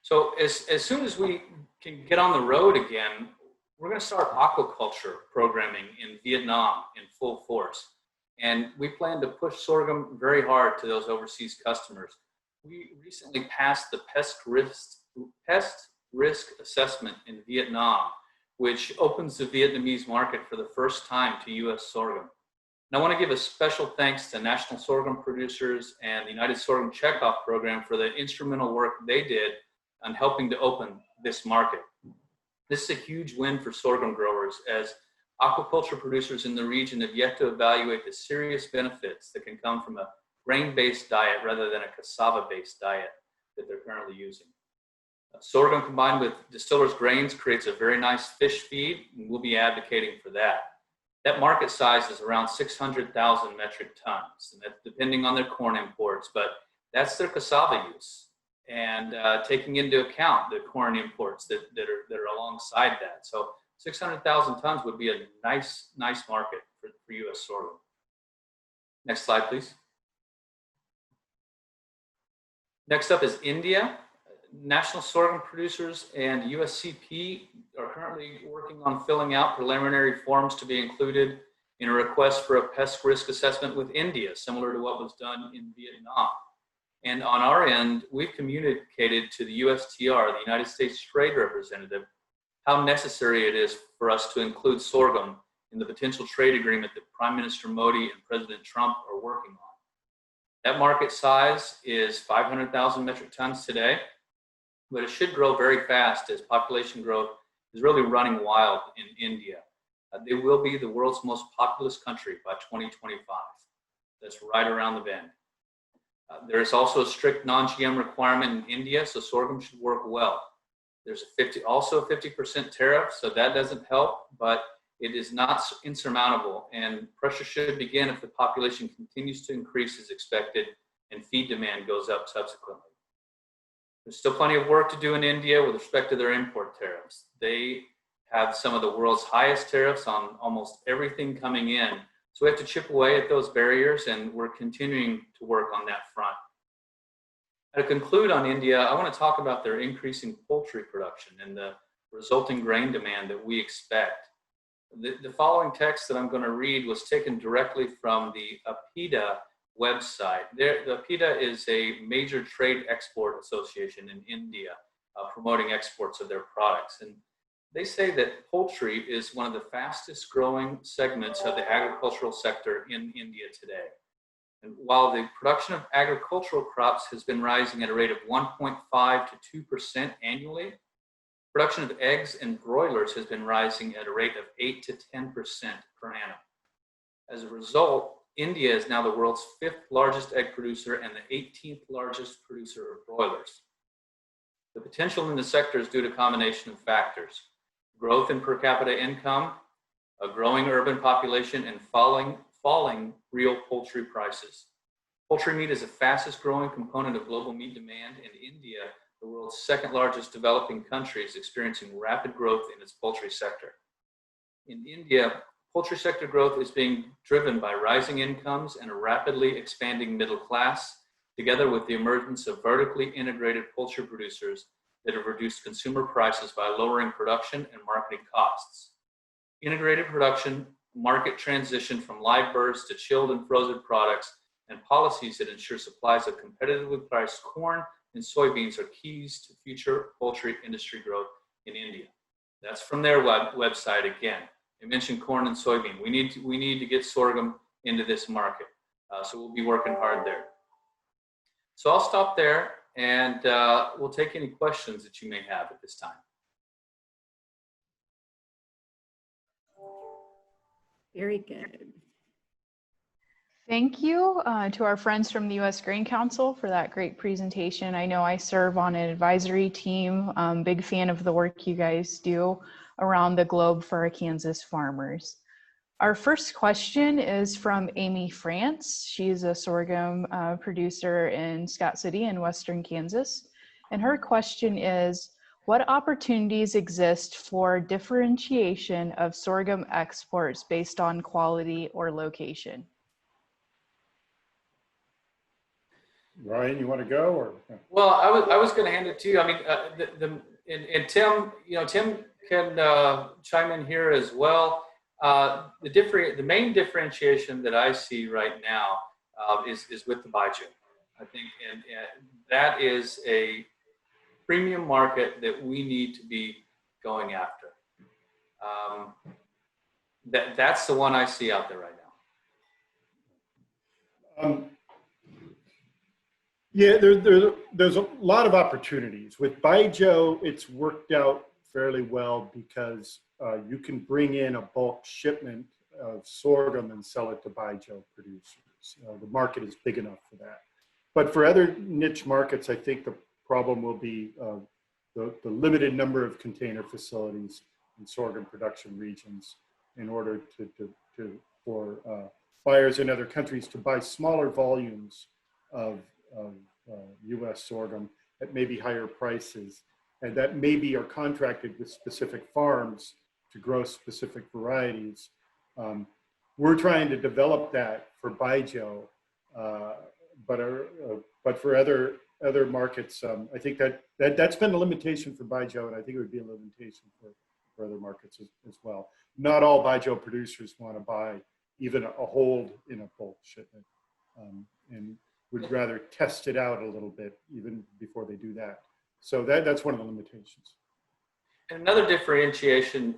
So as soon as we can get on the road again, we're going to start aquaculture programming in Vietnam in full force. And we plan to push sorghum very hard to those overseas customers. We recently passed the pest risk assessment in Vietnam, which opens the Vietnamese market for the first time to US sorghum. And I want to give a special thanks to national sorghum producers and the United Sorghum Checkoff Program for the instrumental work they did on helping to open this market. This is a huge win for sorghum growers, as aquaculture producers in the region have yet to evaluate the serious benefits that can come from a grain-based diet rather than a cassava-based diet that they're currently using. Sorghum combined with distillers' grains creates a very nice fish feed, and we'll be advocating for that. That market size is around 600,000 metric tons, and that's depending on their corn imports, but that's their cassava use. And taking into account the corn imports that are alongside that. So 600,000 tons would be a nice market for US sorghum. Next slide, please. Next up is India. National sorghum producers and USCP are currently working on filling out preliminary forms to be included in a request for a pest risk assessment with India, similar to what was done in Vietnam. And on our end, we've communicated to the USTR, the United States Trade Representative, how necessary it is for us to include sorghum in the potential trade agreement that Prime Minister Modi and President Trump are working on. That market size is 500,000 metric tons today, but it should grow very fast as population growth is really running wild in India. They will be the world's most populous country by 2025. That's right around the bend. There is also a strict non-GM requirement in India, so sorghum should work well. There's also a 50% tariff, so that doesn't help, but it is not insurmountable, and pressure should begin if the population continues to increase as expected and feed demand goes up subsequently. There's still plenty of work to do in India with respect to their import tariffs. They have some of the world's highest tariffs on almost everything coming in. So we have to chip away at those barriers, and we're continuing to work on that front. To conclude on India, I want to talk about their increasing poultry production and the resulting grain demand that we expect. The following text that I'm going to read was taken directly from the APIDA website. The APIDA is a major trade export association in India, promoting exports of their products. And they say that poultry is one of the fastest growing segments of the agricultural sector in India today. And while the production of agricultural crops has been rising at a rate of 1.5 to 2% annually, production of eggs and broilers has been rising at a rate of 8 to 10% per annum. As a result, India is now the world's 5th largest egg producer and the 18th largest producer of broilers. The potential in the sector is due to a combination of factors: growth in per capita income, a growing urban population, and falling real poultry prices. Poultry meat is the fastest growing component of global meat demand, and India, the world's 2nd largest developing country, is experiencing rapid growth in its poultry sector. In India, poultry sector growth is being driven by rising incomes and a rapidly expanding middle class, together with the emergence of vertically integrated poultry producers that have reduced consumer prices by lowering production and marketing costs. Integrated production, market transition from live birds to chilled and frozen products, and policies that ensure supplies of competitively priced corn and soybeans are keys to future poultry industry growth in India. That's from their website again. They mentioned corn and soybean. We need to get sorghum into this market. So we'll be working hard there. So I'll stop there, and we'll take any questions that you may have at this time. Very good. Thank you to our friends from the U.S. Grain Council for that great presentation. I know I serve on an advisory team. Big fan of the work you guys do around the globe for our Kansas farmers. Our first question is from Amy France. She's a sorghum producer in Scott City in Western Kansas. And her question is, what opportunities exist for differentiation of sorghum exports based on quality or location? Ryan, you want to go? Or? Well, I was going to hand it to you. I mean, and Tim, Tim can chime in here as well. The main differentiation that I see right now is with the Baijiu. I think, and that is a premium market that we need to be going after. That's the one I see out there right now. Yeah, there's a lot of opportunities. With Baijiu, it's worked out fairly well because you can bring in a bulk shipment of sorghum and sell it to Baijiu producers. The market is big enough for that. But for other niche markets, I think the problem will be the limited number of container facilities in sorghum production regions in order for buyers in other countries to buy smaller volumes of U.S. sorghum at maybe higher prices, and that maybe are contracted with specific farms to grow specific varieties. We're trying to develop that for Baijiu, but for other markets, I think that's been a limitation for Baijiu, and I think it would be a limitation for other markets as well. Not all Baijiu producers want to buy even a hold in a bulk shipment, and would rather test it out a little bit even before they do that. So that's one of the limitations. And another differentiation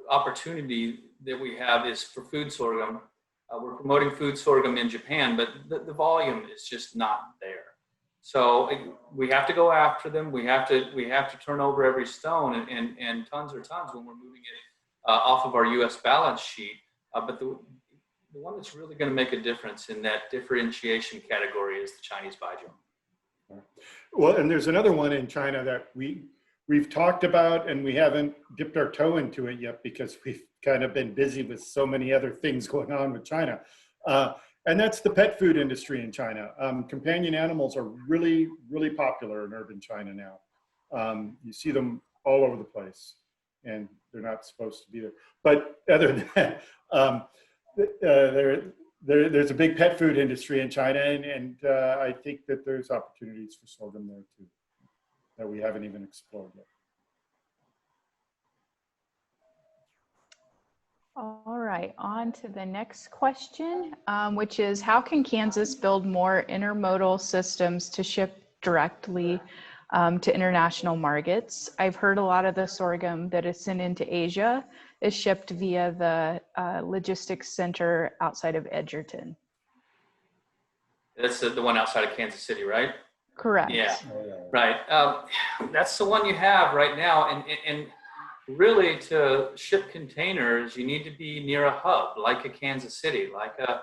opportunity that we have is for food sorghum. We're promoting food sorghum in Japan, but the volume is just not there. So we have to go after them. We have to turn over every stone, and tons are tons when we're moving it off of our U.S. balance sheet. But the one that's really going to make a difference in that differentiation category is the Chinese Baijiu. Well, and there's another one in China that we've talked about, and we haven't dipped our toe into it yet because we've kind of been busy with so many other things going on with China. And that's the pet food industry in China. Companion animals are really, really popular in urban China now. You see them all over the place, and they're not supposed to be there. But other than that, there's a big pet food industry in China, and I think that there's opportunities for sorghum there too that we haven't even explored yet. All right, on to the next question, which is how can Kansas build more intermodal systems to ship directly to international markets. I've heard a lot of the sorghum that is sent into Asia is shipped via the logistics center outside of Edgerton. That's the one outside of Kansas City, right? Correct. Yeah, right. That's the one you have right now. And really, to ship containers, you need to be near a hub, like a Kansas City, like a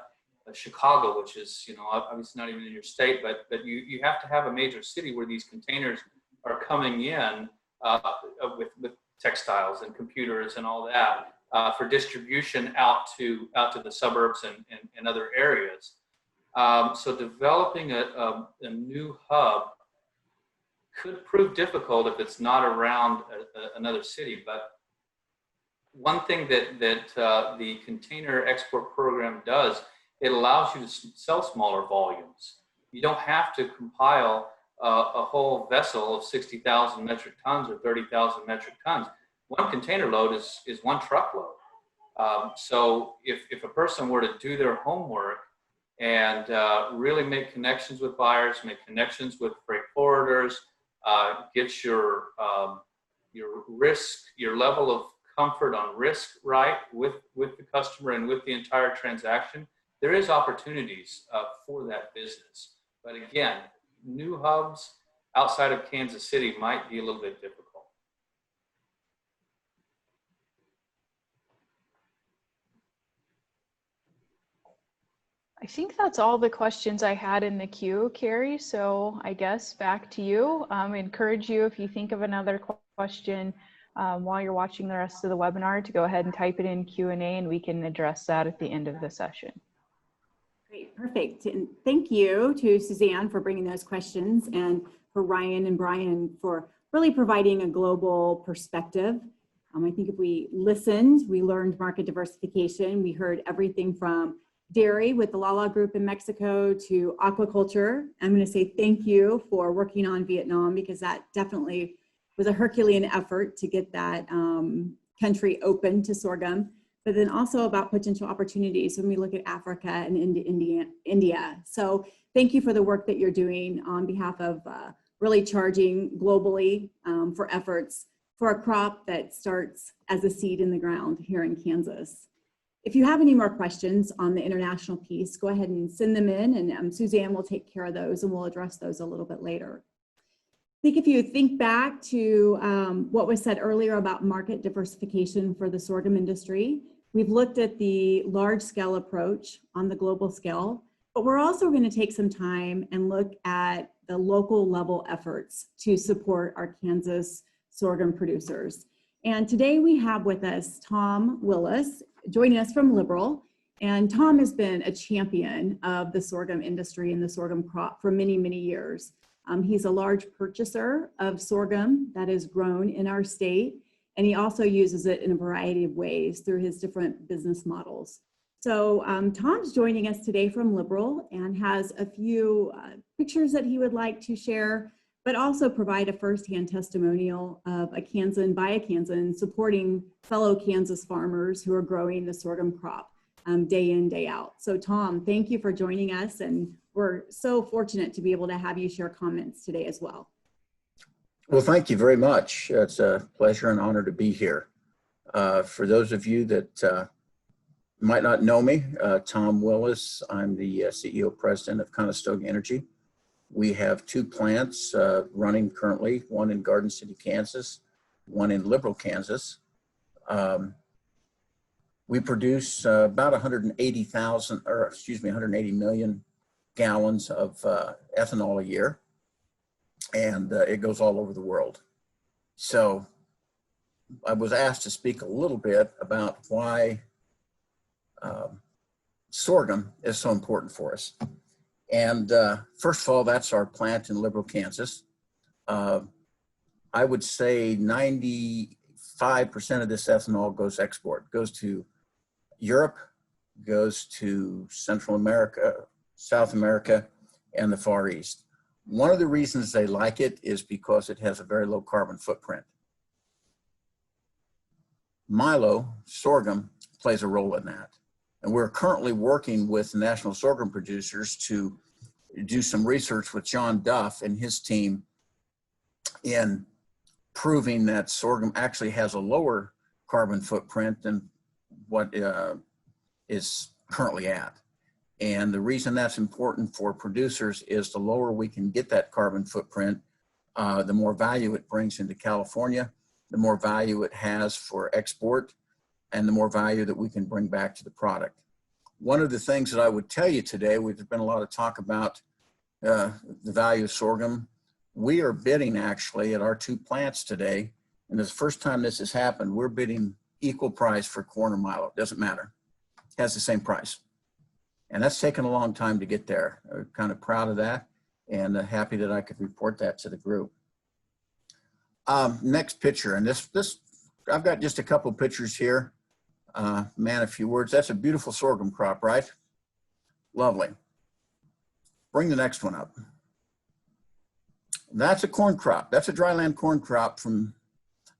Chicago, which is, you know, obviously not even in your state, but you have to have a major city where these containers are coming in with textiles and computers and all that for distribution out to the suburbs and other areas. So developing a new hub could prove difficult if it's not around another city. But one thing that the container export program does, it allows you to sell smaller volumes. You don't have to compile a whole vessel of 60,000 metric tons or 30,000 metric tons. One container load is one truckload. So if a person were to do their homework and really make connections with buyers, make connections with freight forwarders, get your risk, your level of comfort on risk right with the customer and with the entire transaction, there is opportunities for that business. But again, new hubs outside of Kansas City might be a little bit difficult. I think that's all the questions I had in the queue, Carrie. So I guess back to you. Encourage you, if you think of another question while you're watching the rest of the webinar, to go ahead and type it in Q&A and we can address that at the end of the session. Great, perfect. And thank you to Suzanne for bringing those questions, and for Ryan and Brian for really providing a global perspective. I think if we listened, we learned market diversification. We heard everything from dairy with the Lala Group in Mexico to aquaculture. I'm going to say thank you for working on Vietnam, because that definitely was a Herculean effort to get that country open to sorghum, but then also about potential opportunities when we look at Africa and India. So thank you for the work that you're doing on behalf of really charging globally for efforts for a crop that starts as a seed in the ground here in Kansas. If you have any more questions on the international piece, go ahead and send them in, and Suzanne will take care of those, and we'll address those a little bit later. I think if you think back to what was said earlier about market diversification for the sorghum industry, we've looked at the large scale approach on the global scale, but we're also going to take some time and look at the local level efforts to support our Kansas sorghum producers. And today we have with us Tom Willis, joining us from Liberal. And Tom has been a champion of the sorghum industry and the sorghum crop for many, many years. He's a large purchaser of sorghum that is grown in our state, and he also uses it in a variety of ways through his different business models. So Tom's joining us today from Liberal and has a few pictures that he would like to share, but also provide a firsthand testimonial of a Kansan by a Kansan supporting fellow Kansas farmers who are growing the sorghum crop day in, day out. So Tom, thank you for joining us, and we're so fortunate to be able to have you share comments today as well. Well, thank you very much. It's a pleasure and honor to be here. For those of you that might not know me, Tom Willis, I'm the CEO President of Conestoga Energy. We have two plants running currently, one in Garden City, Kansas, one in Liberal, Kansas. We produce about 180 million gallons of ethanol a year, and it goes all over the world. So I was asked to speak a little bit about why sorghum is so important for us. And first of all, that's our plant in Liberal, Kansas. I would say 95% of this ethanol goes export, goes to Europe, goes to Central America, South America, and the Far East. One of the reasons they like it is because it has a very low carbon footprint. Milo, sorghum, plays a role in that. And we're currently working with national sorghum producers to do some research with John Duff and his team in proving that sorghum actually has a lower carbon footprint than what is currently at. And the reason that's important for producers is the lower we can get that carbon footprint, the more value it brings into California, the more value it has for export, and the more value that we can bring back to the product. One of the things that I would tell you today, there's been a lot of talk about the value of sorghum. We are bidding actually at our 2 plants today, and it's the first time this has happened. We're bidding equal price for corn or milo. It doesn't matter. It has the same price. And that's taken a long time to get there. I'm kind of proud of that and happy that I could report that to the group. Next picture, and this I've got just a couple pictures here. Man, a few words. That's a beautiful sorghum crop, right? Lovely. Bring the next one up. That's a corn crop. That's a dryland corn crop from,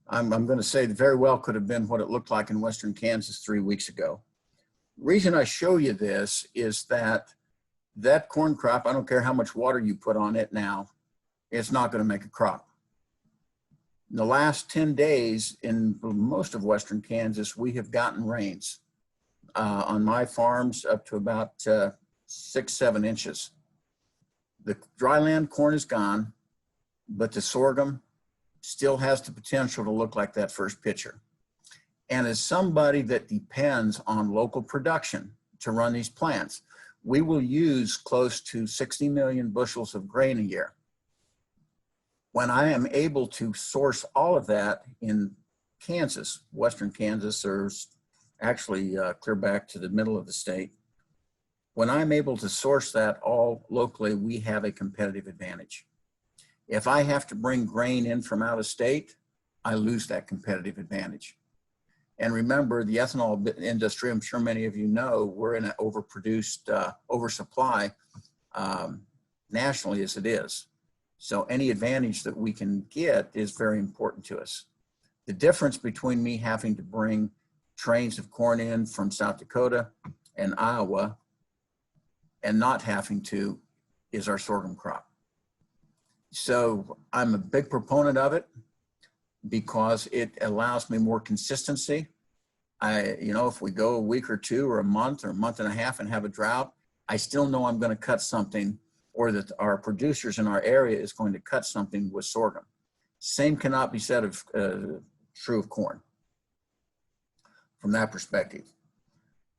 I'm going to say, very well could have been what it looked like in western Kansas 3 weeks ago. The reason I show you this is that corn crop, I don't care how much water you put on it now, it's not going to make a crop. In the last 10 days in most of western Kansas, we have gotten rains on my farms up to about 6-7 inches. The dryland corn is gone, but the sorghum still has the potential to look like that first picture. And as somebody that depends on local production to run these plants, we will use close to 60 million bushels of grain a year. When I am able to source all of that in Kansas, western Kansas, or actually clear back to the middle of the state, when I'm able to source that all locally, we have a competitive advantage. If I have to bring grain in from out of state, I lose that competitive advantage. And remember, the ethanol industry, I'm sure many of you know, we're in an overproduced, oversupply nationally as it is. So any advantage that we can get is very important to us. The difference between me having to bring trains of corn in from South Dakota and Iowa and not having to is our sorghum crop. So I'm a big proponent of it because it allows me more consistency. If we go a week or two or a month and a half and have a drought, I still know I'm going to cut something, or that our producers in our area is going to cut something with sorghum. Same cannot be said of true of corn from that perspective.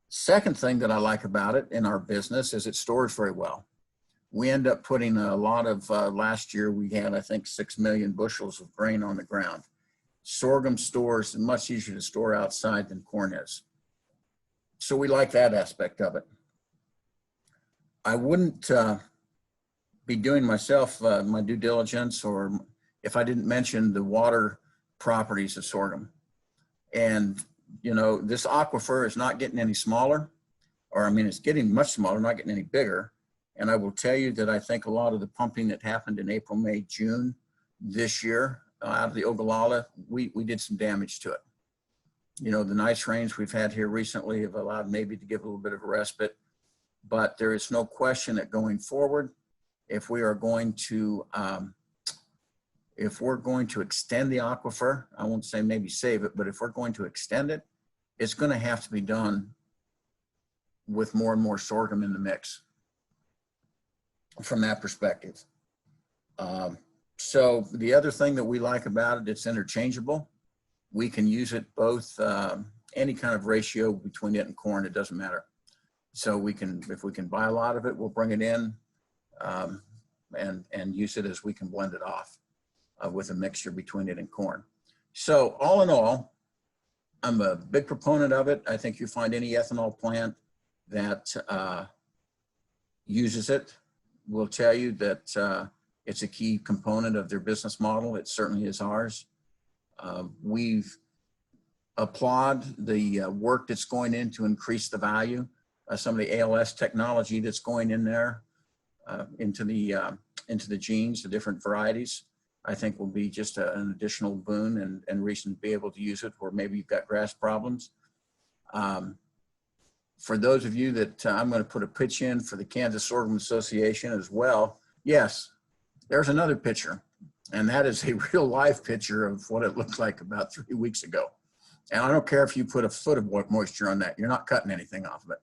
Second thing that I like about it in our business is it stores very well. We end up putting a lot of, last year we had, I think, 6 million bushels of grain on the ground. Sorghum stores much easier to store outside than corn is. So we like that aspect of it. I wouldn't be doing myself my due diligence or if I didn't mention the water properties of sorghum. And, this aquifer is not getting any smaller, it's getting much smaller, not getting any bigger. And I will tell you that I think a lot of the pumping that happened in April, May, June this year out of the Ogallala, we did some damage to it. The nice rains we've had here recently have allowed maybe to give a little bit of a respite, but there is no question that going forward, if we are going to, if we're going to extend the aquifer, I won't say maybe save it, but if we're going to extend it, it's going to have to be done with more and more sorghum in the mix from that perspective. So the other thing that we like about it, it's interchangeable. We can use it both, any kind of ratio between it and corn, it doesn't matter. So we can, if we can buy a lot of it, we'll bring it in and use it as we can blend it off with a mixture between it and corn. So all in all, I'm a big proponent of it. I think you find any ethanol plant that uses it will tell you that it's a key component of their business model. It certainly is ours. We've applaud the work that's going in to increase the value. Some of the ALS technology that's going in there into the genes, the different varieties, I think will be just an additional boon and reason to be able to use it where maybe you've got grass problems. For those of you that I'm going to put a pitch in for the Kansas Sorghum Association as well. Yes, there's another picture. And that is a real live picture of what it looked like about 3 weeks ago. And I don't care if you put a foot of moisture on that, you're not cutting anything off of it.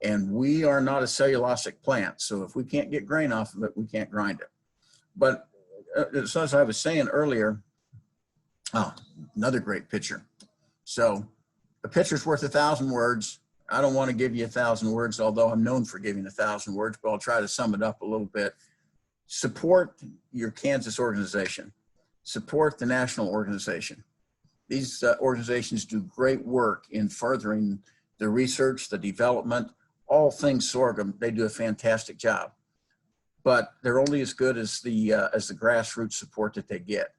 And we are not a cellulosic plant. So if we can't get grain off of it, we can't grind it. But so as I was saying earlier, another great picture. So a picture's worth 1,000 words. I don't want to give you 1,000 words, although I'm known for giving 1,000 words, but I'll try to sum it up a little bit. Support your Kansas organization. Support the national organization. These organizations do great work in furthering the research, the development, all things sorghum. They do a fantastic job, but they're only as good as the grassroots support that they get.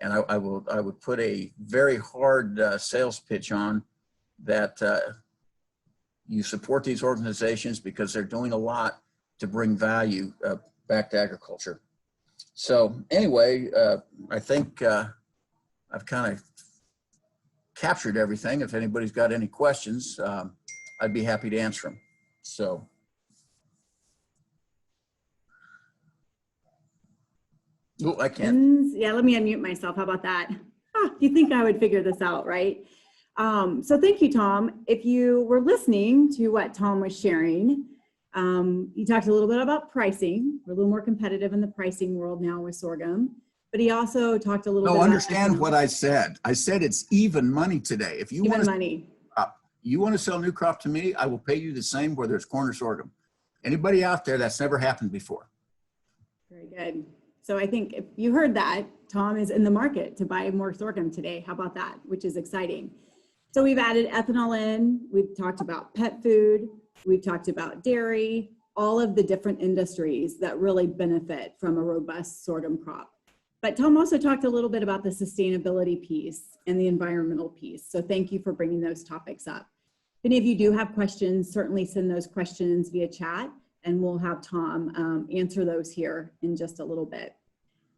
And I would put a very hard sales pitch on that. You support these organizations because they're doing a lot to bring value back to agriculture. So anyway, I think I've kind of captured everything. If anybody's got any questions, I'd be happy to answer them. So. Oh, I can't. Yeah, let me unmute myself. How about that? You think I would figure this out, right? So thank you, Tom. If you were listening to what Tom was sharing, he talked a little bit about pricing. We're a little more competitive in the pricing world now with sorghum, but he also talked a little bit about— understand what I said. I said it's even money today. If you want money. You want to sell new crop to me, I will pay you the same whether it's corn or sorghum. Anybody out there, that's never happened before. Very good. So I think if you heard that, Tom is in the market to buy more sorghum today. How about that? Which is exciting. So we've added ethanol in, we've talked about pet food, we've talked about dairy, all of the different industries that really benefit from a robust sorghum crop. But Tom also talked a little bit about the sustainability piece and the environmental piece. So thank you for bringing those topics up. If any of you do have questions, certainly send those questions via chat and we'll have Tom answer those here in just a little bit.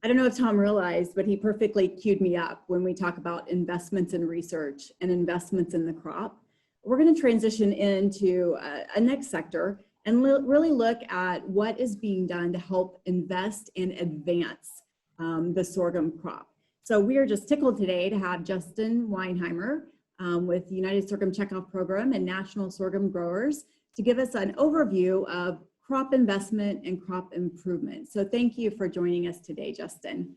I don't know if Tom realized, but he perfectly queued me up when we talk about investments in research and investments in the crop. We're going to transition into a next sector and really look at what is being done to help invest and advance the sorghum crop. So we are just tickled today to have Justin Weinheimer with the United Sorghum Checkoff Program and National Sorghum Growers to give us an overview of crop investment and crop improvement. So thank you for joining us today, Justin.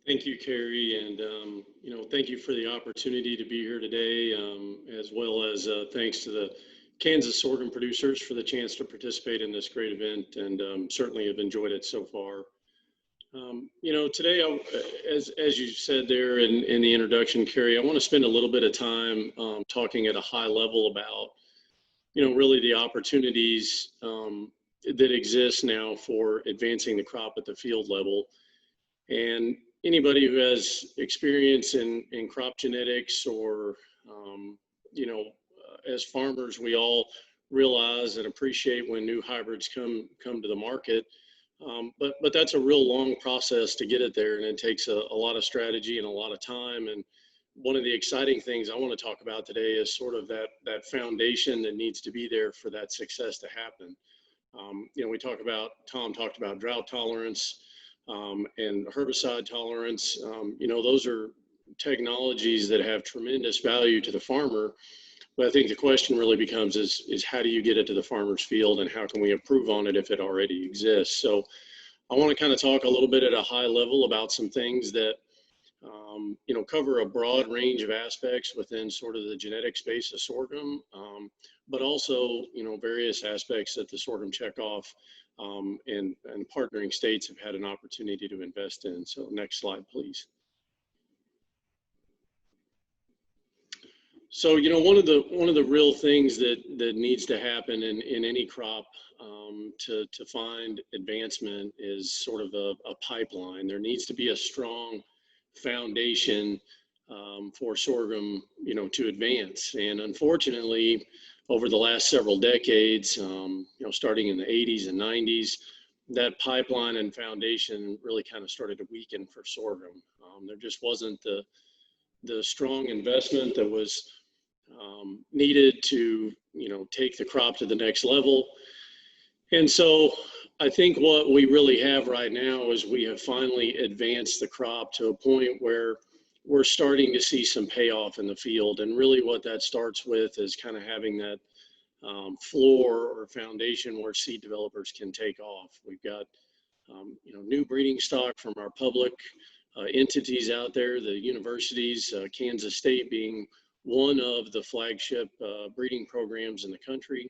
Thank you, Carrie, and thank you for the opportunity to be here today, as well as thanks to the Kansas sorghum producers for the chance to participate in this great event, and certainly have enjoyed it so far. Today, as you said there in the introduction, Carrie, I want to spend a little bit of time talking at a high level about really the opportunities that exist now for advancing the crop at the field level. And anybody who has experience in crop genetics or, as farmers, we all realize and appreciate when new hybrids come to the market. But that's a real long process to get it there, and it takes a lot of strategy and a lot of time. And one of the exciting things I want to talk about today is sort of that foundation that needs to be there for that success to happen. Tom talked about drought tolerance and herbicide tolerance. Those are technologies that have tremendous value to the farmer. But I think the question really becomes is how do you get it to the farmer's field, and how can we improve on it if it already exists? So I want to kind of talk a little bit at a high level about some things that cover a broad range of aspects within sort of the genetic space of sorghum, but also, various aspects that the sorghum checkoff and partnering states have had an opportunity to invest in. So next slide, please. So, one of the real things that needs to happen in any crop to find advancement is sort of a pipeline. There needs to be a strong foundation for sorghum, to advance. And unfortunately, over the last several decades, starting in the 80s and 90s, that pipeline and foundation really kind of started to weaken for sorghum. There just wasn't the strong investment that was needed to, take the crop to the next level. And so I think what we really have right now is we have finally advanced the crop to a point where we're starting to see some payoff in the field. And really what that starts with is kind of having that floor or foundation where seed developers can take off. We've got new breeding stock from our public entities out there, the universities, Kansas State being one of the flagship breeding programs in the country.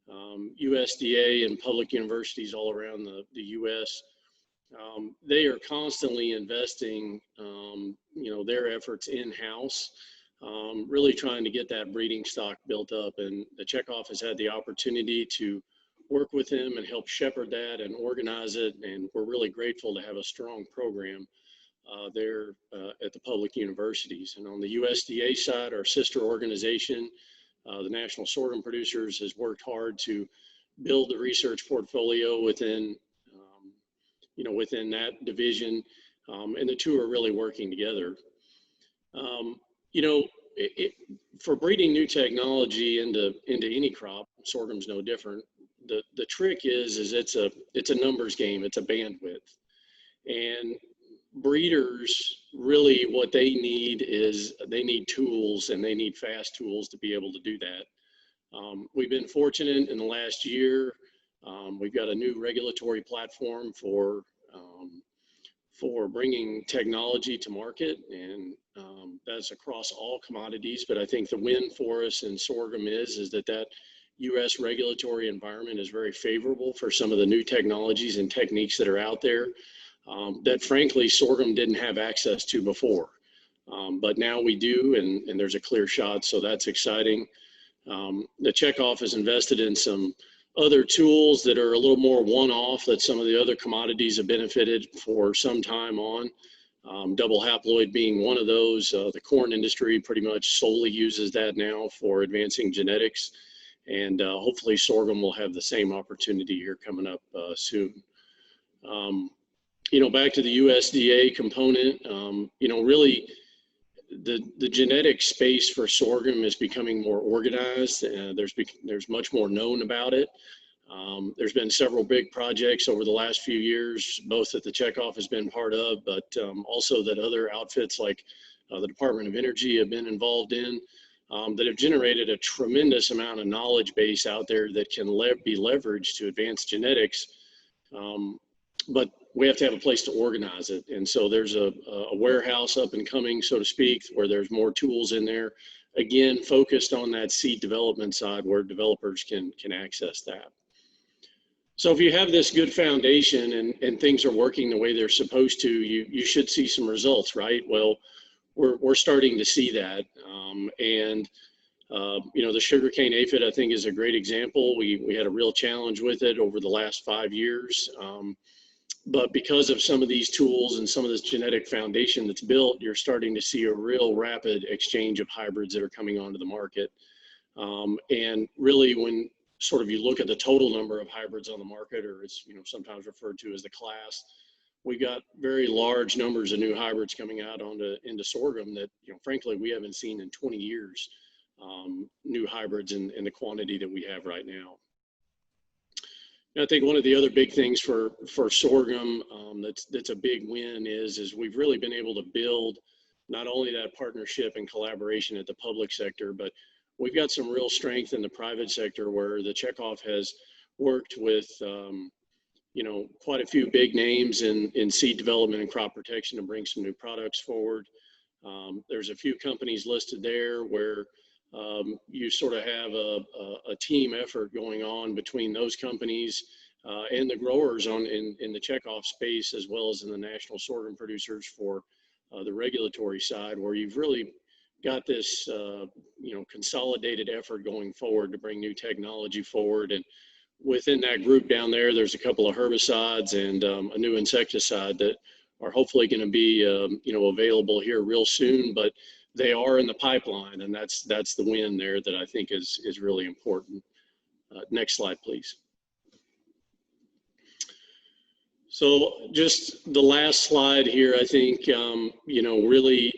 USDA and public universities all around the U.S. They are constantly investing, their efforts in-house, really trying to get that breeding stock built up. And the Checkoff has had the opportunity to work with them and help shepherd that and organize it. And we're really grateful to have a strong program there at the public universities. And on the USDA side, our sister organization, the National Sorghum Producers, has worked hard to build the research portfolio within that division, and the two are really working together. For breeding new technology into any crop, sorghum's no different. The trick is it's a numbers game, it's a bandwidth, and breeders really what they need is they need tools, and they need fast tools to be able to do that. We've been fortunate in the last year. We've got a new regulatory platform for bringing technology to market, and that's across all commodities. But I think the win for us in sorghum is that U.S. regulatory environment is very favorable for some of the new technologies and techniques that are out there that frankly sorghum didn't have access to before. But now we do, and there's a clear shot, so that's exciting. The Checkoff has invested in some other tools that are a little more one-off that some of the other commodities have benefited for some time on. Double haploid being one of those. The corn industry pretty much solely uses that now for advancing genetics, and hopefully sorghum will have the same opportunity here coming up soon. Back to the USDA component, really the genetic space for sorghum is becoming more organized. There's much more known about it. There's been several big projects over the last few years, both that the Checkoff has been part of, but also that other outfits like the Department of Energy have been involved in, that have generated a tremendous amount of knowledge base out there that can be leveraged to advance genetics. But we have to have a place to organize it. And so there's a warehouse up and coming, so to speak, where there's more tools in there, again, focused on that seed development side where developers can access that. So if you have this good foundation and things are working the way they're supposed to, you should see some results, right? Well, we're starting to see that. The sugarcane aphid, I think, is a great example. We had a real challenge with it over the last 5 years. But because of some of these tools and some of this genetic foundation that's built, you're starting to see a real rapid exchange of hybrids that are coming onto the market. And really, when sort of you look at the total number of hybrids on the market, or it's sometimes referred to as the class, we got very large numbers of new hybrids coming out into sorghum that frankly we haven't seen in 20 years. New hybrids in the quantity that we have right now. I think one of the other big things for sorghum that's a big win is we've really been able to build not only that partnership and collaboration at the public sector, but we've got some real strength in the private sector where the Checkoff has worked with quite a few big names in seed development and crop protection to bring some new products forward. There's a few companies listed there where you sort of have a team effort going on between those companies and the growers in the Checkoff space, as well as in the National Sorghum Producers for the regulatory side, where you've really got this consolidated effort going forward to bring new technology forward. And within that group down there, there's a couple of herbicides and a new insecticide that are hopefully going to be available here real soon, but they are in the pipeline, and that's the win there that I think is really important. Next slide, please. So just the last slide here, I think, really,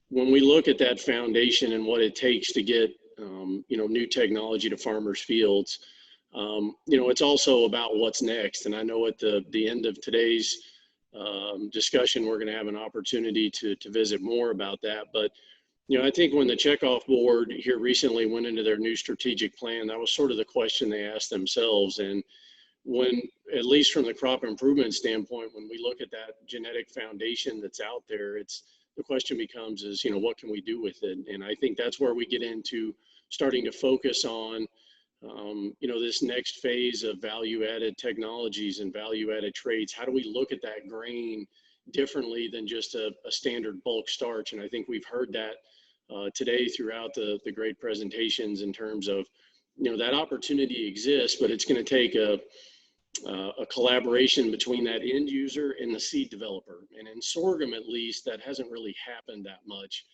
when we look at that foundation and what it takes to get, new technology to farmers' fields, It's also about what's next. And I know at the end of today's discussion, we're going to have an opportunity to visit more about that. But, I think when the checkoff board here recently went into their new strategic plan, that was sort of the question they asked themselves. And when, at least from the crop improvement standpoint, when we look at that genetic foundation that's out there, the question becomes what can we do with it? And I think that's where we get into starting to focus on this next phase of value-added technologies and value-added traits. How do we look at that grain differently than just a standard bulk starch? And I think we've heard that today throughout the great presentations in terms of, that opportunity exists, but it's going to take a collaboration between that end user and the seed developer. And in sorghum, at least, that hasn't really happened that much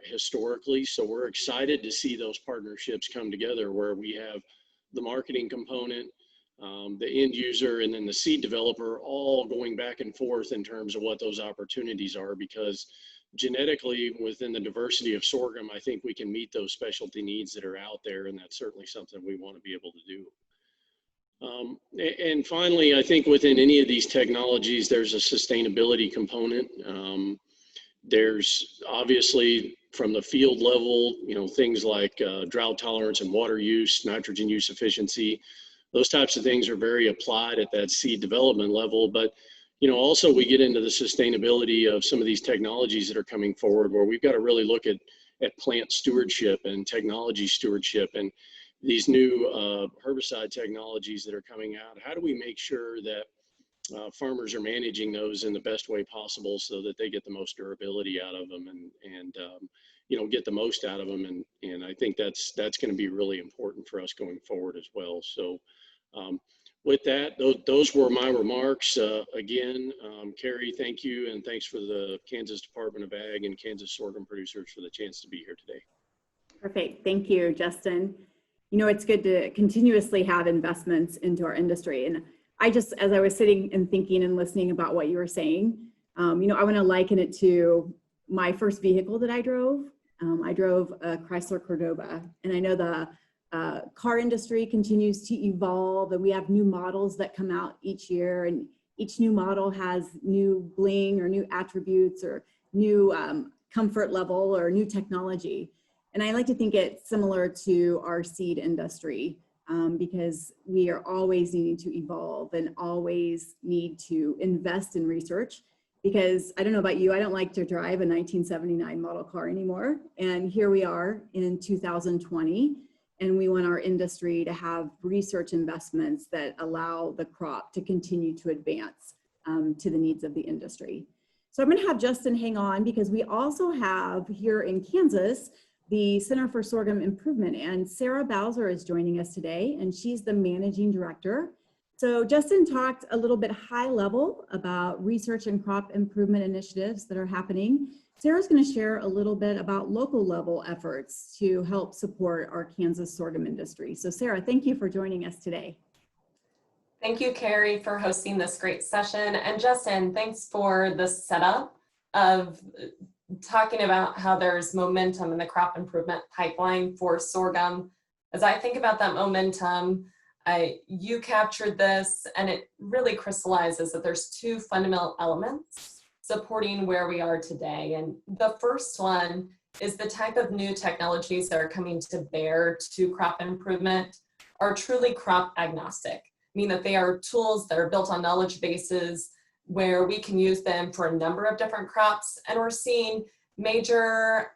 historically. So we're excited to see those partnerships come together where we have the marketing component, the end user, and then the seed developer all going back and forth in terms of what those opportunities are, because genetically within the diversity of sorghum, I think we can meet those specialty needs that are out there. And that's certainly something we want to be able to do. And finally, I think within any of these technologies, there's a sustainability component. There's obviously from the field level, things like drought tolerance and water use, nitrogen use efficiency. Those types of things are very applied at that seed development level. But, also we get into the sustainability of some of these technologies that are coming forward, where we've got to really look at plant stewardship and technology stewardship and these new herbicide technologies that are coming out. How do we make sure that farmers are managing those in the best way possible so that they get the most durability out of them and get the most out of them? And I think that's going to be really important for us going forward as well. So with that, those were my remarks. Again, Carrie, thank you. And thanks for the Kansas Department of Ag and Kansas sorghum producers for the chance to be here today. Perfect. Thank you, Justin. It's good to continuously have investments into our industry. And as I was sitting and thinking and listening about what you were saying, I want to liken it to my first vehicle that I drove. I drove a Chrysler Cordoba, and I know the car industry continues to evolve, and we have new models that come out each year, and each new model has new bling or new attributes or new comfort level or new technology. And I like to think it's similar to our seed industry because we are always needing to evolve and always need to invest in research, because I don't know about you, I don't like to drive a 1979 model car anymore. And here we are in 2020, and we want our industry to have research investments that allow the crop to continue to advance to the needs of the industry. So I'm going to have Justin hang on, because we also have here in Kansas the Center for Sorghum Improvement, and Sarah Bowser is joining us today, and she's the managing director. So Justin talked a little bit high level about research and crop improvement initiatives that are happening. Sarah's going to share a little bit about local level efforts to help support our Kansas sorghum industry. So Sarah, thank you for joining us today. Thank you, Carrie, for hosting this great session. And Justin, thanks for the setup of talking about how there's momentum in the crop improvement pipeline for sorghum. As I think about that momentum, you captured this, and it really crystallizes that there's two fundamental elements supporting where we are today. And the first one is the type of new technologies that are coming to bear to crop improvement are truly crop agnostic, meaning that they are tools that are built on knowledge bases where we can use them for a number of different crops. And we're seeing major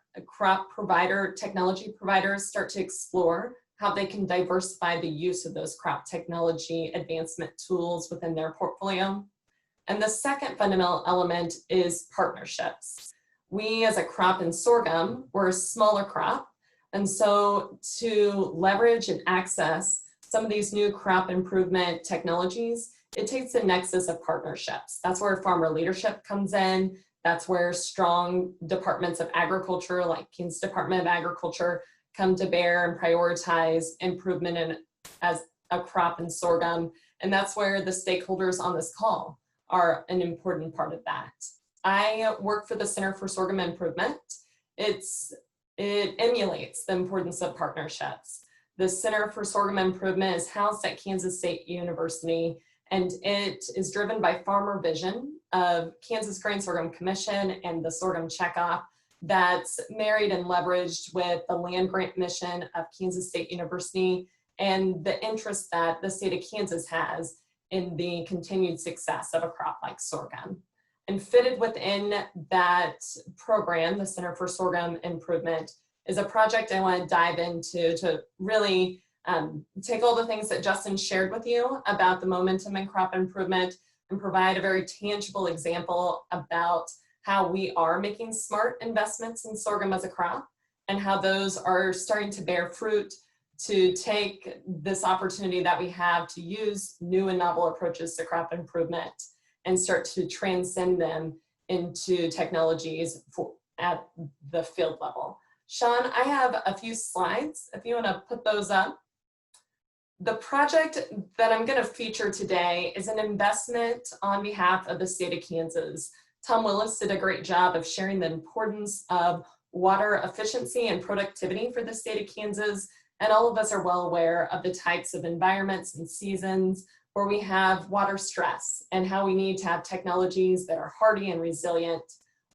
technology providers start to explore how they can diversify the use of those crop technology advancement tools within their portfolio. And the second fundamental element is partnerships. We as a crop in sorghum, we're a smaller crop. And so to leverage and access some of these new crop improvement technologies, it takes a nexus of partnerships. That's where farmer leadership comes in. That's where strong departments of agriculture, like Kansas Department of Agriculture, come to bear and prioritize improvement as a crop in sorghum. And that's where the stakeholders on this call are an important part of that. I work for the Center for Sorghum Improvement. It emulates the importance of partnerships. The Center for Sorghum Improvement is housed at Kansas State University, and it is driven by farmer vision of Kansas Grain Sorghum Commission and the Sorghum Checkoff that's married and leveraged with the land grant mission of Kansas State University and the interest that the state of Kansas has in the continued success of a crop like sorghum. And fitted within that program, the Center for Sorghum Improvement, is a project I want to dive into to really take all the things that Justin shared with you about the momentum in crop improvement and provide a very tangible example about how we are making smart investments in sorghum as a crop and how those are starting to bear fruit to take this opportunity that we have to use new and novel approaches to crop improvement and start to transcend them into technologies at the field level. Sean, I have a few slides if you want to put those up. The project that I'm going to feature today is an investment on behalf of the state of Kansas. Tom Willis did a great job of sharing the importance of water efficiency and productivity for the state of Kansas. And all of us are well aware of the types of environments and seasons where we have water stress and how we need to have technologies that are hardy and resilient.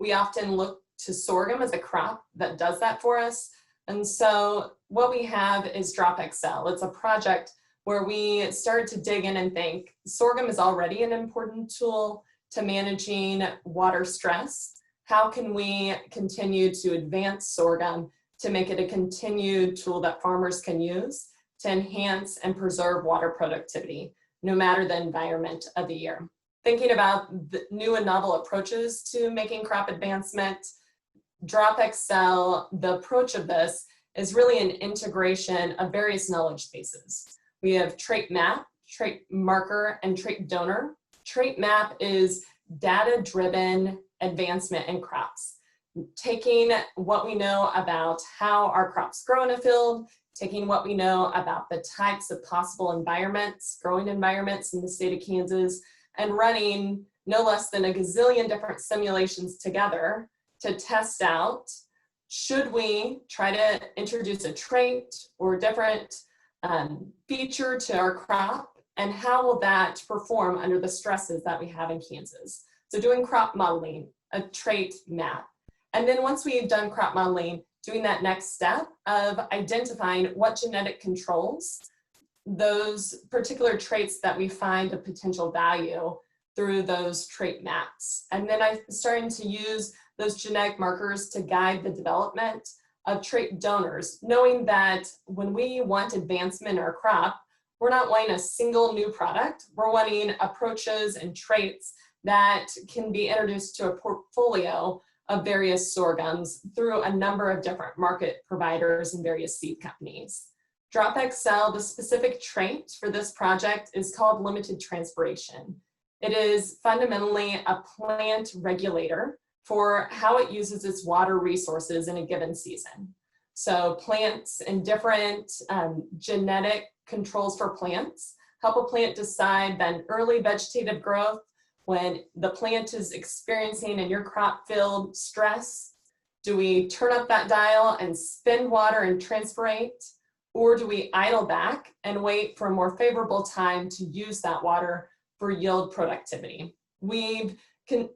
We often look to sorghum as a crop that does that for us. And so what we have is Drop XL. It's a project where we started to dig in and think sorghum is already an important tool to managing water stress. How can we continue to advance sorghum to make it a continued tool that farmers can use to enhance and preserve water productivity, no matter the environment of the year? Thinking about the new and novel approaches to making crop advancement, Drop XL, the approach of this is really an integration of various knowledge bases. We have trait map, trait marker, and trait donor. Trait map is data-driven advancement in crops, taking what we know about how our crops grow in a field, taking what we know about the types of possible environments, growing environments in the state of Kansas, and running no less than a gazillion different simulations together to test out, should we try to introduce a trait or different feature to our crop, and how will that perform under the stresses that we have in Kansas? So doing crop modeling, a trait map. And then once we've done crop modeling, doing that next step of identifying what genetic controls those particular traits that we find of potential value through those trait maps. And then I'm starting to use those genetic markers to guide the development of trait donors, knowing that when we want advancement in our crop, we're not wanting a single new product, we're wanting approaches and traits that can be introduced to a portfolio of various sorghums through a number of different market providers and various seed companies. Drop XL, the specific trait for this project is called limited transpiration. It is fundamentally a plant regulator for how it uses its water resources in a given season. So plants and different genetic controls for plants help a plant decide that in early vegetative growth, when the plant is experiencing in your crop field stress, do we turn up that dial and spend water and transpirate, or do we idle back and wait for a more favorable time to use that water for yield productivity? We've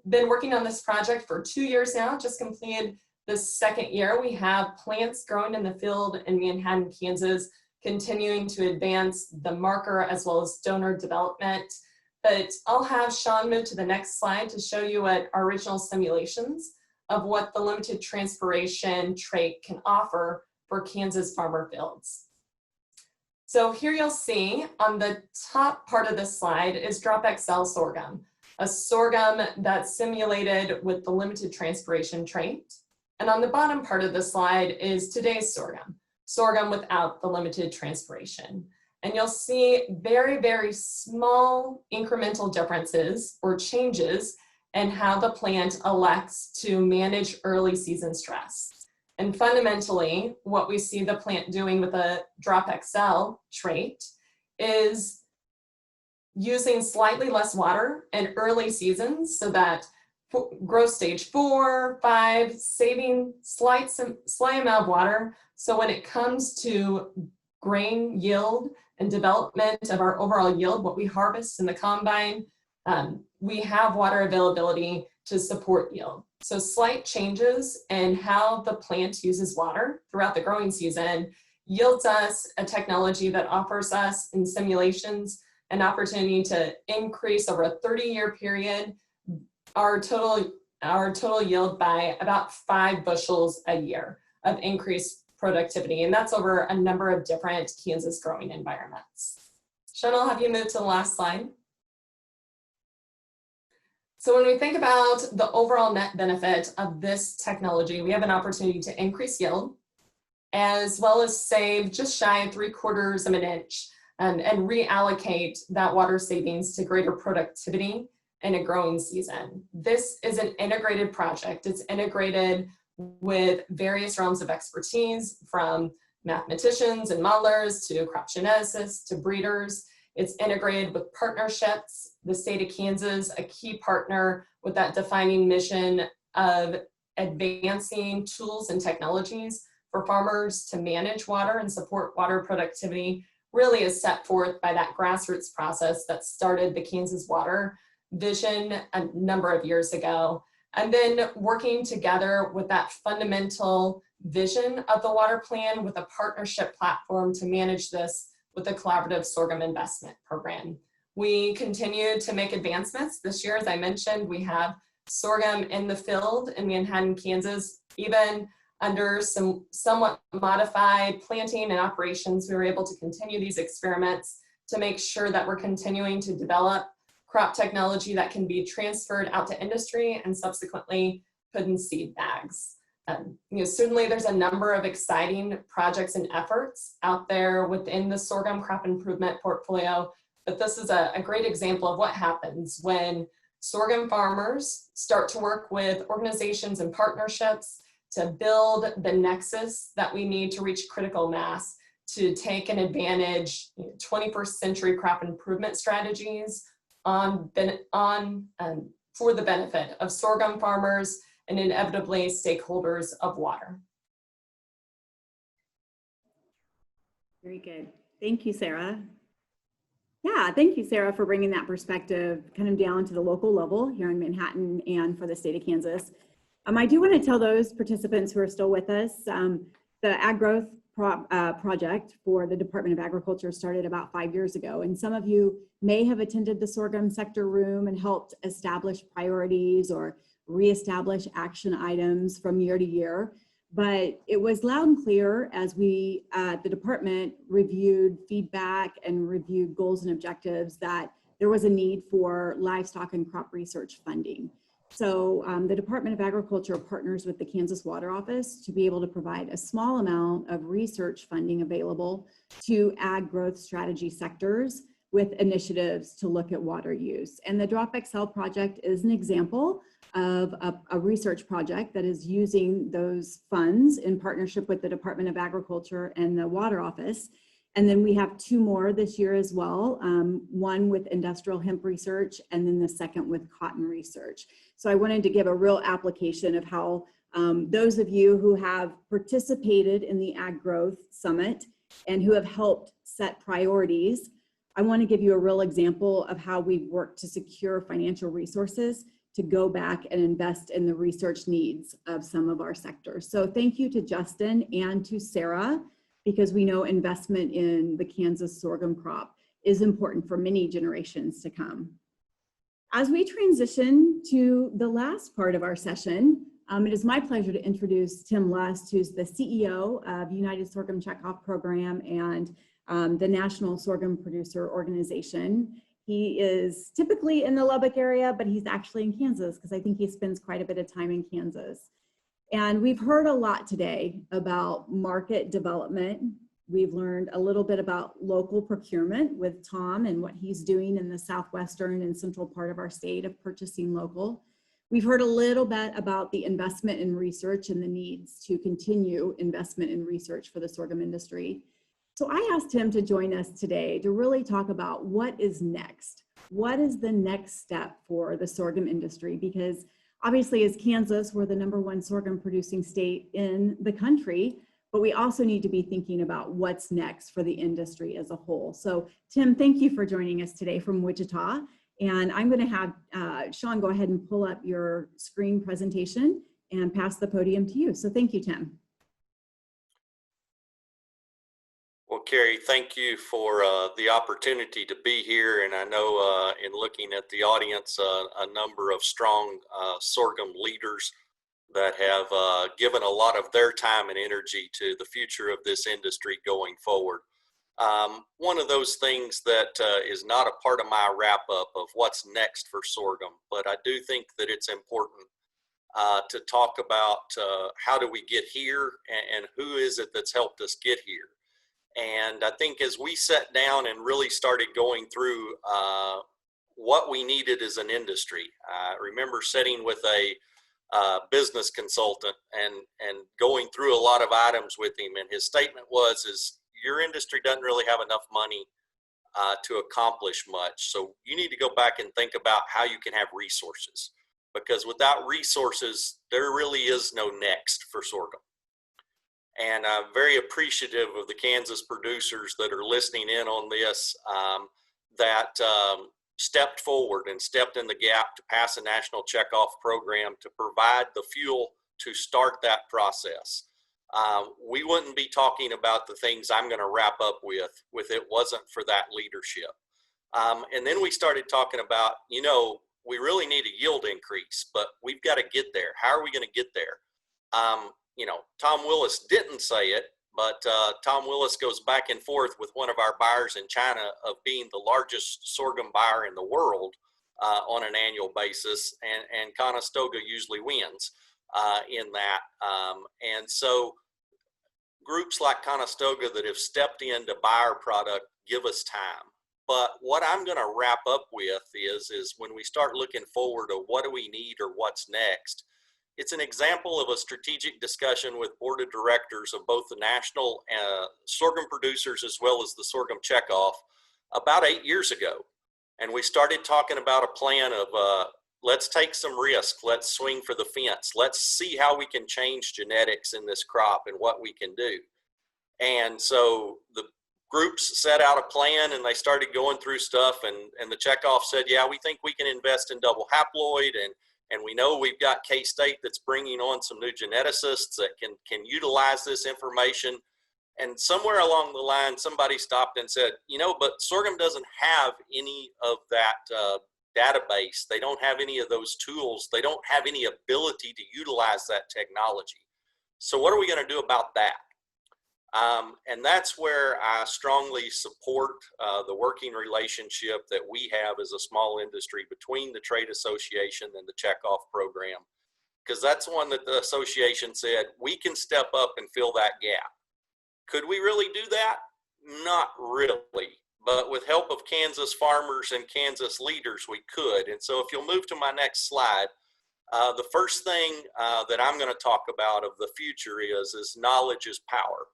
been working on this project for 2 years now, just completed the second year. We have plants growing in the field in Manhattan, Kansas, continuing to advance the marker as well as donor development. But I'll have Sean move to the next slide to show you what our original simulations of what the limited transpiration trait can offer for Kansas farmer fields. So here you'll see on the top part of this slide is Drop XL sorghum, a sorghum that's simulated with the limited transpiration trait. And on the bottom part of the slide is today's sorghum, sorghum without the limited transpiration. And you'll see very, very small incremental differences or changes in how the plant elects to manage early season stress. And fundamentally, what we see the plant doing with a Drop XL trait is using slightly less water in early seasons so that growth stage 4, 5, saving slight amount of water. So when it comes to grain yield and development of our overall yield, what we harvest in the combine, we have water availability to support yield. So slight changes in how the plant uses water throughout the growing season yields us a technology that offers us in simulations an opportunity to increase over a 30-year period our total yield by about 5 bushels a year of increased productivity. And that's over a number of different Kansas growing environments. Sean, I'll have you move to the last slide. So when we think about the overall net benefit of this technology, we have an opportunity to increase yield, as well as save just shy of 3/4 of an inch and reallocate that water savings to greater productivity in a growing season. This is an integrated project. It's integrated with various realms of expertise, from mathematicians and modelers to crop geneticists to breeders. It's integrated with partnerships. The state of Kansas, a key partner with that defining mission of advancing tools and technologies for farmers to manage water and support water productivity, really is set forth by that grassroots process that started the Kansas Water Vision a number of years ago. And then working together with that fundamental vision of the water plan with a partnership platform to manage this with the collaborative sorghum investment program. We continue to make advancements. This year, as I mentioned, we have sorghum in the field in Manhattan, Kansas. Even under some somewhat modified planting and operations, we were able to continue these experiments to make sure that we're continuing to develop crop technology that can be transferred out to industry and subsequently put in seed bags. Certainly there's a number of exciting projects and efforts out there within the sorghum crop improvement portfolio, but this is a great example of what happens when sorghum farmers start to work with organizations and partnerships to build the nexus that we need to reach critical mass to take an advantage 21st century crop improvement strategies for the benefit of sorghum farmers and inevitably stakeholders of water. Very good. Thank you, Sarah. Yeah, thank you, Sarah, for bringing that perspective kind of down to the local level here in Manhattan and for the state of Kansas. I do want to tell those participants who are still with us, the Ag Growth Project for the Department of Agriculture started about 5 years ago, and some of you may have attended the sorghum sector room and helped establish priorities or reestablish action items from year to year. But it was loud and clear as we at the department reviewed feedback and reviewed goals and objectives that there was a need for livestock and crop research funding. So the Department of Agriculture partners with the Kansas Water Office to be able to provide a small amount of research funding available to ag growth strategy sectors with initiatives to look at water use. And the Drop XL project is an example of a research project that is using those funds in partnership with the Department of Agriculture and the Water Office. And then we have 2 more this year as well, one with industrial hemp research and then the second with cotton research. So I wanted to give a real application of how those of you who have participated in the Ag Growth Summit and who have helped set priorities, I want to give you a real example of how we've worked to secure financial resources to go back and invest in the research needs of some of our sectors. So thank you to Justin and to Sarah, because we know investment in the Kansas sorghum crop is important for many generations to come. As we transition to the last part of our session, it is my pleasure to introduce Tim Lust, who's the CEO of United Sorghum Checkoff Program and the National Sorghum Producer Organization. He is typically in the Lubbock area, but he's actually in Kansas because I think he spends quite a bit of time in Kansas. And we've heard a lot today about market development. We've learned a little bit about local procurement with Tom and what he's doing in the southwestern and central part of our state of purchasing local. We've heard a little bit about the investment in research and the needs to continue investment in research for the sorghum industry. So I asked him to join us today to really talk about what is next. What is the next step for the sorghum industry? Because obviously as Kansas, we're the #1 sorghum producing state in the country. but we also need to be thinking about what's next for the industry as a whole. So Tim, thank you for joining us today from Wichita. And I'm going to have Sean go ahead and pull up your screen presentation and pass the podium to you. So thank you, Tim. Well, Carrie, thank you for the opportunity to be here. And I know in looking at the audience, a number of strong sorghum leaders that have given a lot of their time and energy to the future of this industry going forward. One of those things that is not a part of my wrap up of what's next for sorghum, but I do think that it's important to talk about how do we get here and who is it that's helped us get here. And I think as we sat down and really started going through what we needed as an industry, I remember sitting with a business consultant and going through a lot of items with him, and his statement was your industry doesn't really have enough money to accomplish much, so you need to go back and think about how you can have resources, because without resources there really is no next for sorghum. And I'm very appreciative of the Kansas producers that are listening in on this that stepped forward and stepped in the gap to pass a national checkoff program to provide the fuel to start that process. We wouldn't be talking about the things I'm going to wrap up with it wasn't for that leadership. And then we started talking about, we really need a yield increase, but we've got to get there. How are we going to get there? Tom Willis didn't say it, but Tom Willis goes back and forth with one of our buyers in China of being the largest sorghum buyer in the world on an annual basis, and Conestoga usually wins in that. And so groups like Conestoga that have stepped in to buy our product give us time. But what I'm going to wrap up with is when we start looking forward to what do we need or what's next, it's an example of a strategic discussion with board of directors of both the national sorghum producers as well as the sorghum checkoff about 8 years ago. And we started talking about a plan of let's take some risk, let's swing for the fence, let's see how we can change genetics in this crop and what we can do. And so the groups set out a plan and they started going through stuff, and the checkoff said, yeah, we think we can invest in double haploid, and we know we've got K-State that's bringing on some new geneticists that can utilize this information. And somewhere along the line, somebody stopped and said, but sorghum doesn't have any of that database. They don't have any of those tools. They don't have any ability to utilize that technology. So what are we going to do about that? And that's where I strongly support the working relationship that we have as a small industry between the trade association and the checkoff program, because that's one that the association said we can step up and fill that gap. Could we really do that? Not really, but with help of Kansas farmers and Kansas leaders, we could. And so if you'll move to my next slide, the first thing that I'm going to talk about of the future is knowledge is power.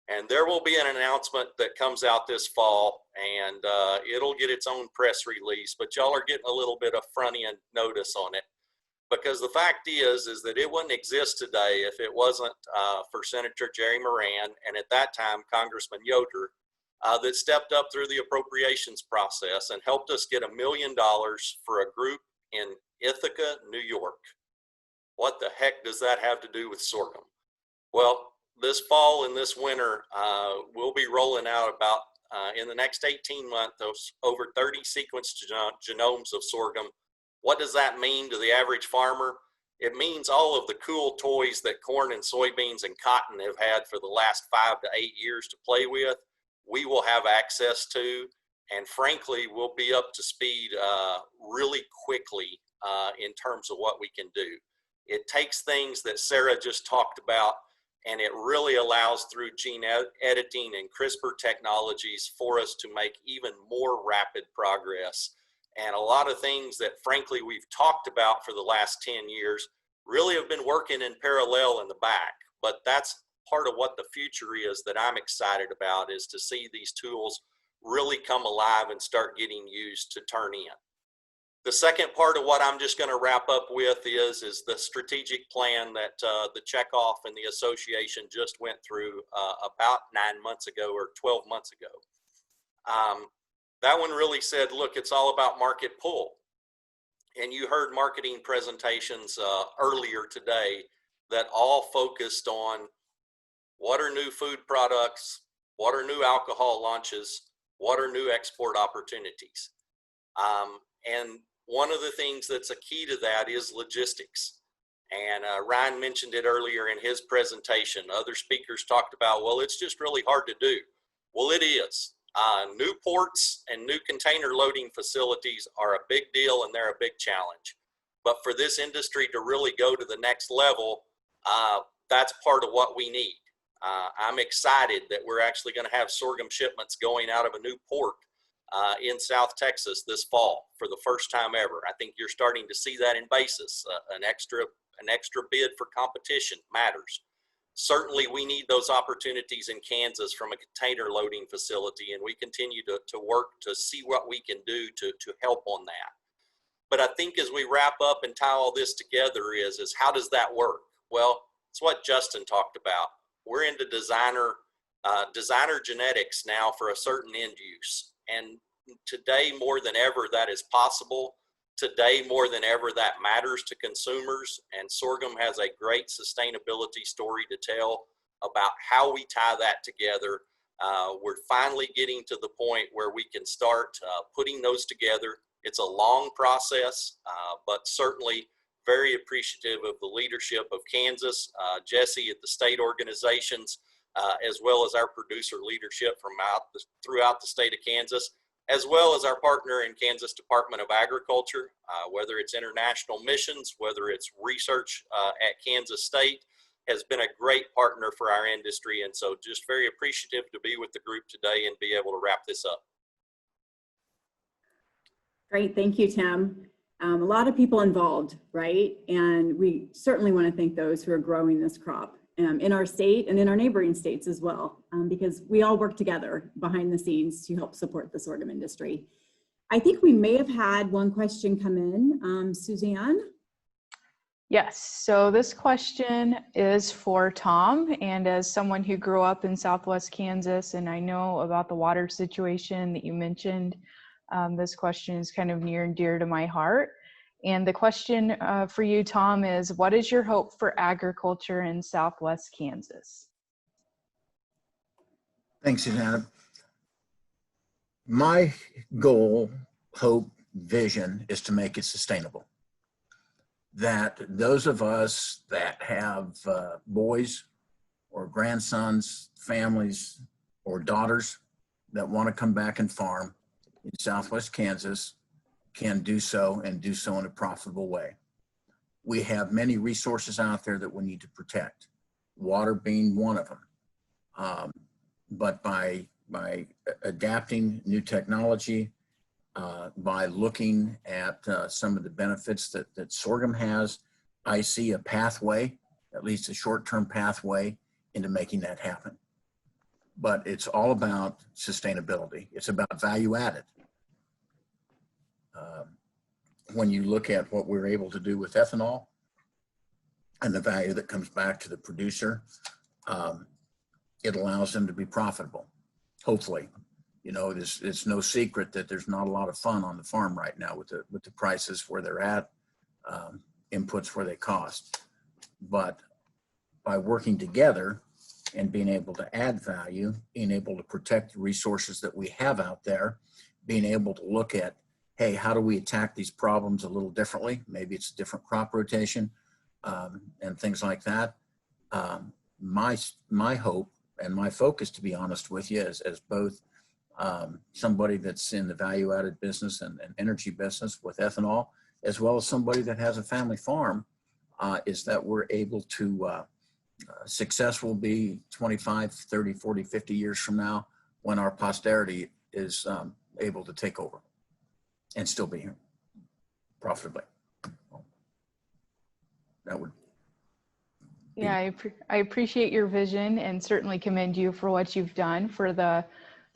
And there will be an announcement that comes out this fall, and it'll get its own press release, but y'all are getting a little bit of front-end notice on it. Because the fact is that it wouldn't exist today if it wasn't for Senator Jerry Moran and at that time Congressman Yoder that stepped up through the appropriations process and helped us get $1 million for a group in Ithaca, New York. What the heck does that have to do with sorghum? Well, this fall and this winter, we'll be rolling out about, in the next 18 months, over 30 sequenced genomes of sorghum. What does that mean to the average farmer? It means all of the cool toys that corn and soybeans and cotton have had for the last 5 to 8 years to play with, we will have access to, and frankly, we'll be up to speed really quickly in terms of what we can do. It takes things that Sarah just talked about, and it really allows through gene editing and CRISPR technologies for us to make even more rapid progress. And a lot of things that frankly we've talked about for the last 10 years really have been working in parallel in the back. But that's part of what the future is that I'm excited about, is to see these tools really come alive and start getting used to turn in. The second part of what I'm just going to wrap up with is the strategic plan that the Checkoff and the association just went through about 9 months ago or 12 months ago. That one really said, look, it's all about market pull. And you heard marketing presentations earlier today that all focused on what are new food products, what are new alcohol launches, what are new export opportunities. And one of the things that's a key to that is logistics. And Ryan mentioned it earlier in his presentation. Other speakers talked about, well, it's just really hard to do. Well, it is. New ports and new container loading facilities are a big deal, and they're a big challenge. But for this industry to really go to the next level, that's part of what we need. I'm excited that we're actually going to have sorghum shipments going out of a new port in South Texas this fall for the first time ever. I think you're starting to see that in basis. An extra bid for competition matters. Certainly we need those opportunities in Kansas from a container loading facility, and we continue to work to see what we can do to help on that. But I think as we wrap up and tie all this together is how does that work? Well, it's what Justin talked about. We're into designer genetics now for a certain end use. And today more than ever that is possible. Today more than ever that matters to consumers, and sorghum has a great sustainability story to tell about how we tie that together. We're finally getting to the point where we can start putting those together. It's a long process, but certainly very appreciative of the leadership of Kansas, Jesse at the state organizations, as well as our producer leadership from throughout the state of Kansas, as well as our partner in Kansas Department of Agriculture, whether it's international missions, whether it's research at Kansas State, has been a great partner for our industry. And so just very appreciative to be with the group today and be able to wrap this up. Great, thank you, Tim. A lot of people involved, right? And we certainly want to thank those who are growing this crop in our state and in our neighboring states as well, because we all work together behind the scenes to help support the sorghum industry. I think we may have had one question come in. Suzanne? Yes, so this question is for Tom, and as someone who grew up in Southwest Kansas, and I know about the water situation that you mentioned, this question is kind of near and dear to my heart. And the question for you, Tom, is what is your hope for agriculture in Southwest Kansas? Thanks, Susanna. My goal, hope, vision is to make it sustainable. That those of us that have boys or grandsons, families, or daughters that want to come back and farm in Southwest Kansas can do so, and do so in a profitable way. We have many resources out there that we need to protect, water being one of them. But by adapting new technology, by looking at some of the benefits that sorghum has, I see a pathway, at least a short-term pathway, into making that happen. But it's all about sustainability. It's about value added. When you look at what we're able to do with ethanol and the value that comes back to the producer, it allows them to be profitable, hopefully. You know, it's no secret that there's not a lot of fun on the farm right now with the prices where they're at, inputs where they cost. But by working together and being able to add value, being able to protect the resources that we have out there, being able to look at, hey, how do we attack these problems a little differently? Maybe it's a different crop rotation and things like that. My hope and my focus, to be honest with you, as both somebody that's in the value-added business and energy business with ethanol, as well as somebody that has a family farm, is that we're able to successful be 25, 30, 40, 50 years from now when our posterity is able to take over and still be here profitably. That would. Yeah, I appreciate your vision and certainly commend you for what you've done for the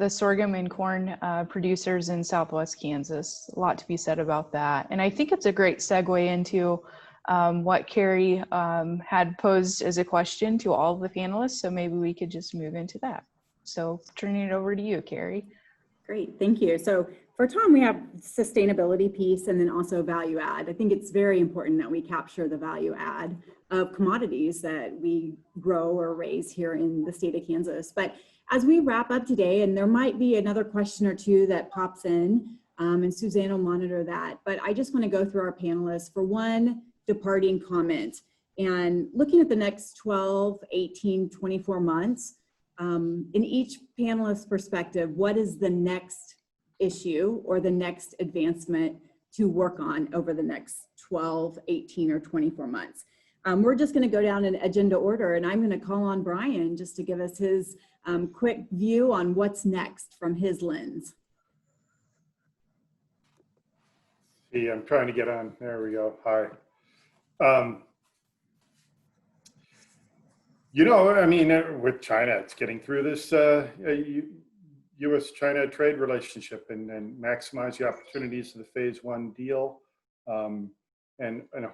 the sorghum and corn producers in Southwest Kansas. A lot to be said about that. And I think it's a great segue into what Carrie had posed as a question to all of the panelists. So maybe we could just move into that. So turning it over to you, Carrie. Great, thank you. So for Tom, we have sustainability piece and then also value add. I think it's very important that we capture the value add of commodities that we grow or raise here in the state of Kansas. But as we wrap up today, and there might be another question or two that pops in, and Suzanne will monitor that, but I just want to go through our panelists for one departing comment. And looking at the next 12, 18, 24 months, in each panelist's perspective, what is the next issue or the next advancement to work on over the next 12, 18, or 24 months? We're just going to go down in agenda order, and I'm going to call on Brian just to give us his quick view on what's next from his lens. See, I'm trying to get on. There we go. Hi. You know, I mean, with China, it's getting through this U.S.-China trade relationship and maximize the opportunities of the phase 1 deal, and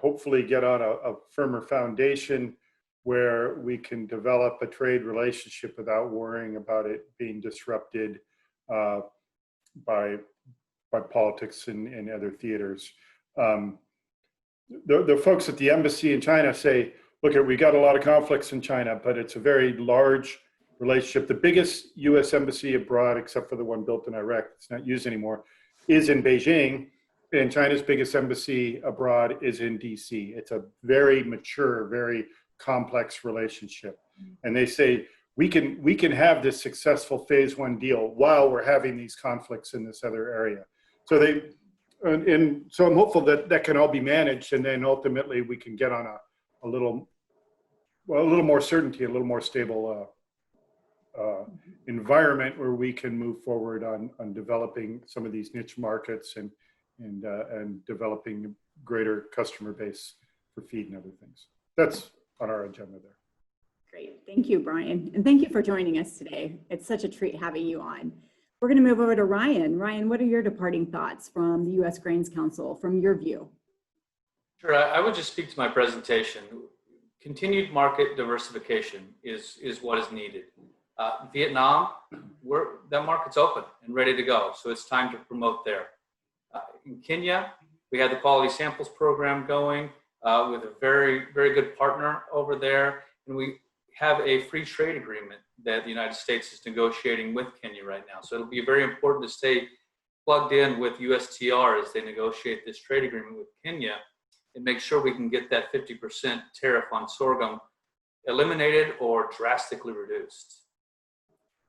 hopefully get on a firmer foundation where we can develop a trade relationship without worrying about it being disrupted by politics and other theaters. The folks at the embassy in China say, look, we got a lot of conflicts in China, but it's a very large relationship. The biggest U.S. embassy abroad, except for the one built in Iraq, it's not used anymore, is in Beijing. And China's biggest embassy abroad is in D.C. It's a very mature, very complex relationship. And they say, we can have this successful phase 1 deal while we're having these conflicts in this other area. So so I'm hopeful that that can all be managed, and then ultimately we can get on a little more certainty, a little more stable environment where we can move forward on developing some of these niche markets and developing a greater customer base for feed and other things. That's on our agenda there. Great, thank you, Brian. And thank you for joining us today. It's such a treat having you on. We're gonna move over to Ryan. Ryan, what are your departing thoughts from the U.S. Grains Council, from your view? Sure, I would just speak to my presentation. Continued market diversification is what is needed. Vietnam, that market's open and ready to go, so it's time to promote there. In Kenya, we had the quality samples program going with a very, very good partner over there, and we have a free trade agreement that the United States is negotiating with Kenya right now. So it'll be very important to stay plugged in with USTR as they negotiate this trade agreement with Kenya and make sure we can get that 50% tariff on sorghum eliminated or drastically reduced.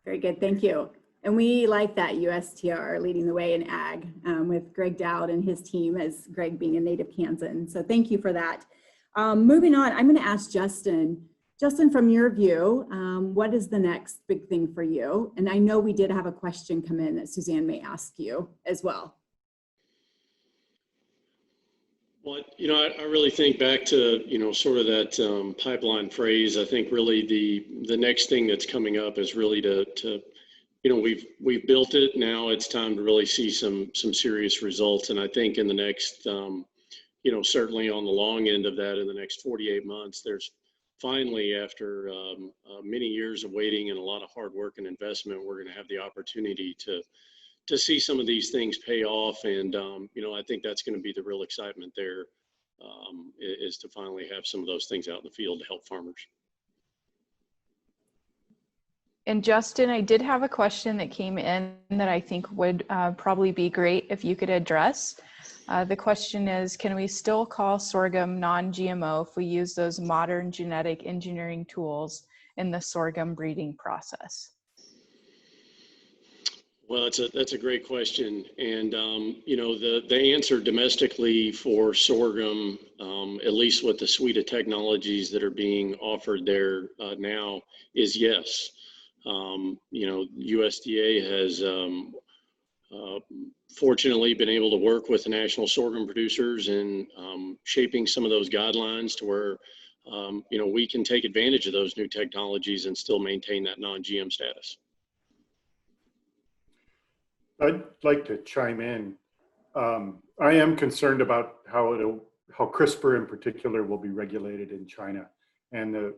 Very good, thank you. And we like that USTR leading the way in ag with Greg Dowd and his team, as Greg being a native Kansan. So thank you for that. Moving on, I'm gonna ask Justin. Justin, from your view, what is the next big thing for you? And I know we did have a question come in that Suzanne may ask you as well. Well, you know, I really think back to, you know, sort of that pipeline phrase. I think really the next thing that's coming up is really to you know, we've built it. Now it's time to really see some serious results. And I think in the next, you know, certainly on the long end of that, in the next 48 months, there's finally, after many years of waiting and a lot of hard work and investment, we're going to have the opportunity to see some of these things pay off. And, you know, I think that's going to be the real excitement there, is to finally have some of those things out in the field to help farmers. And Justin, I did have a question that came in that I think would probably be great if you could address. The question is, can we still call sorghum non-GMO if we use those modern genetic engineering tools in the sorghum breeding process? Well, that's a great question. And, you know, the answer domestically for sorghum, at least with the suite of technologies that are being offered there now, is yes. You know, USDA has fortunately been able to work with the national sorghum producers in shaping some of those guidelines to where, you know, we can take advantage of those new technologies and still maintain that non-GM status. I'd like to chime in. I am concerned about how CRISPR in particular will be regulated in China. And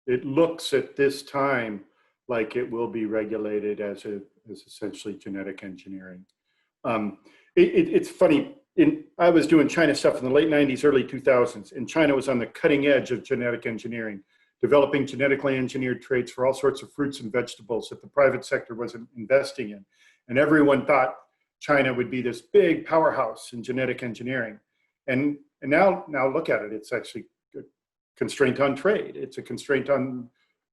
it looks at this time like it will be regulated as essentially genetic engineering. It's funny, I was doing China stuff in the late 90s, early 2000s, and China was on the cutting edge of genetic engineering, developing genetically engineered traits for all sorts of fruits and vegetables that the private sector wasn't investing in. And everyone thought China would be this big powerhouse in genetic engineering. And now look at it, it's actually a constraint on trade. It's a constraint on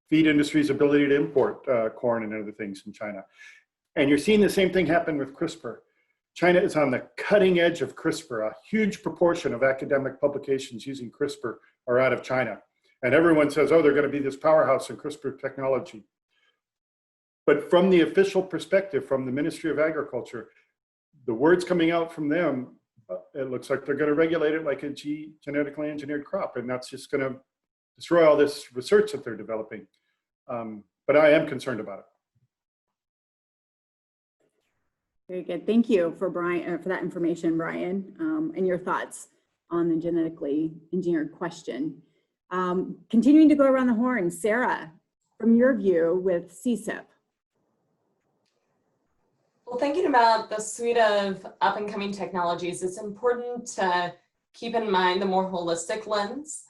feed industry's ability to import corn and other things from China. And you're seeing the same thing happen with CRISPR. China is on the cutting edge of CRISPR. A huge proportion of academic publications using CRISPR are out of China. And everyone says, oh, they're going to be this powerhouse in CRISPR technology. But from the official perspective, from the Ministry of Agriculture, the words coming out from them, it looks like they're going to regulate it like a genetically engineered crop. And that's just going to destroy all this research that they're developing. But I am concerned about it. Very good. Thank you for that information, Brian, and your thoughts on the genetically engineered question. Continuing to go around the horn, Sarah, from your view with CSIP. Well, thinking about the suite of up and coming technologies, it's important to keep in mind the more holistic lens.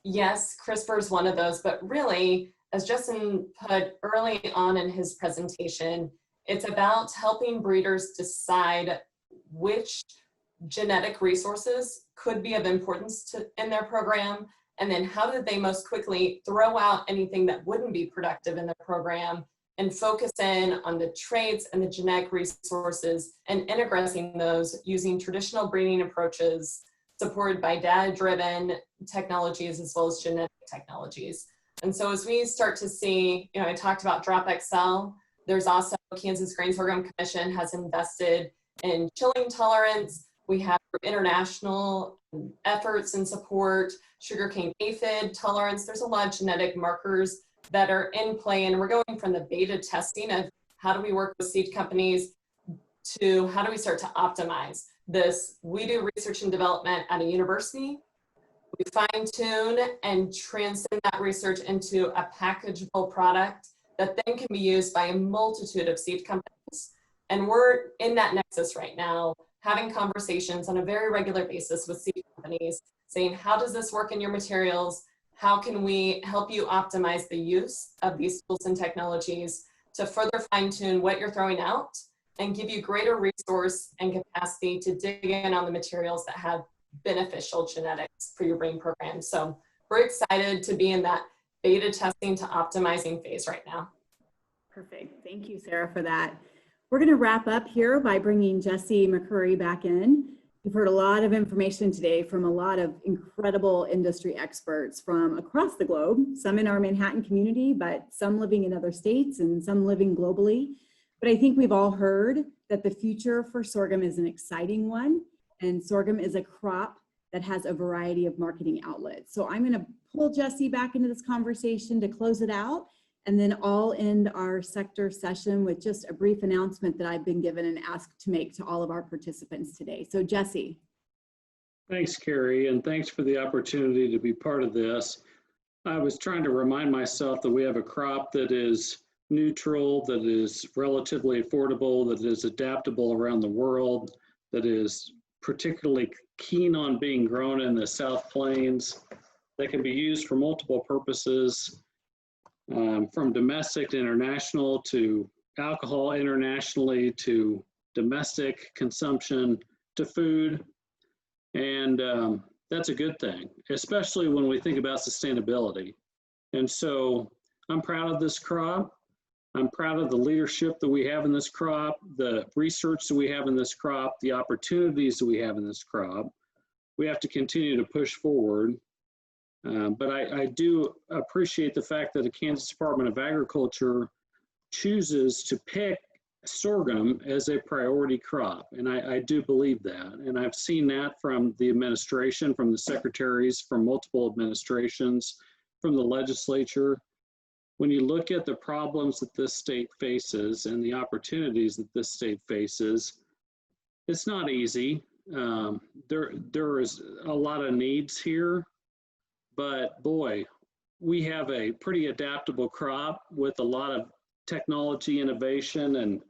Yes, CRISPR is one of those, but really, as Justin put early on in his presentation, it's about helping breeders decide which genetic resources could be of importance in their program, and then how did they most quickly throw out anything that wouldn't be productive in the program and focus in on the traits and the genetic resources and integrating those using traditional breeding approaches supported by data-driven technologies as well as genetic technologies. And so as we start to see, I talked about Drop XL, there's also Kansas Grain Sorghum Commission has invested in chilling tolerance. We have international efforts and support, sugarcane aphid tolerance. There's a lot of genetic markers that are in play, and we're going from the beta testing of how do we work with seed companies to how do we start to optimize this. We do research and development at a university. We fine tune and transcend that research into a packageable product that then can be used by a multitude of seed companies. And we're in that nexus right now, having conversations on a very regular basis with seed companies, saying, how does this work in your materials? How can we help you optimize the use of these tools and technologies to further fine tune what you're throwing out and give you greater resource and capacity to dig in on the materials that have beneficial genetics for your brain program. So we're excited to be in that beta testing to optimizing phase right now. Perfect. Thank you, Sarah, for that. We're going to wrap up here by bringing Jesse McCurry back in. We've heard a lot of information today from a lot of incredible industry experts from across the globe, some in our Manhattan community, but some living in other states and some living globally. But I think we've all heard that the future for sorghum is an exciting one, and sorghum is a crop that has a variety of marketing outlets. So I'm going to pull Jesse back into this conversation to close it out, and then I'll end our sector session with just a brief announcement that I've been given and asked to make to all of our participants today. So Jesse. Thanks, Carrie, and thanks for the opportunity to be part of this. I was trying to remind myself that we have a crop that is neutral, that is relatively affordable, that is adaptable around the world, that is particularly keen on being grown in the South Plains, that can be used for multiple purposes, from domestic to international, to alcohol internationally, to domestic consumption, to food. And that's a good thing, especially when we think about sustainability. And so I'm proud of this crop. I'm proud of the leadership that we have in this crop, the research that we have in this crop, the opportunities that we have in this crop. We have to continue to push forward. But I do appreciate the fact that the Kansas Department of Agriculture chooses to pick sorghum as a priority crop. And I do believe that. And I've seen that from the administration, from the secretaries, from multiple administrations, from the legislature. when you look at the problems that this state faces and the opportunities that this state faces, it's not easy. There is a lot of needs here, but boy, we have a pretty adaptable crop with a lot of technology innovation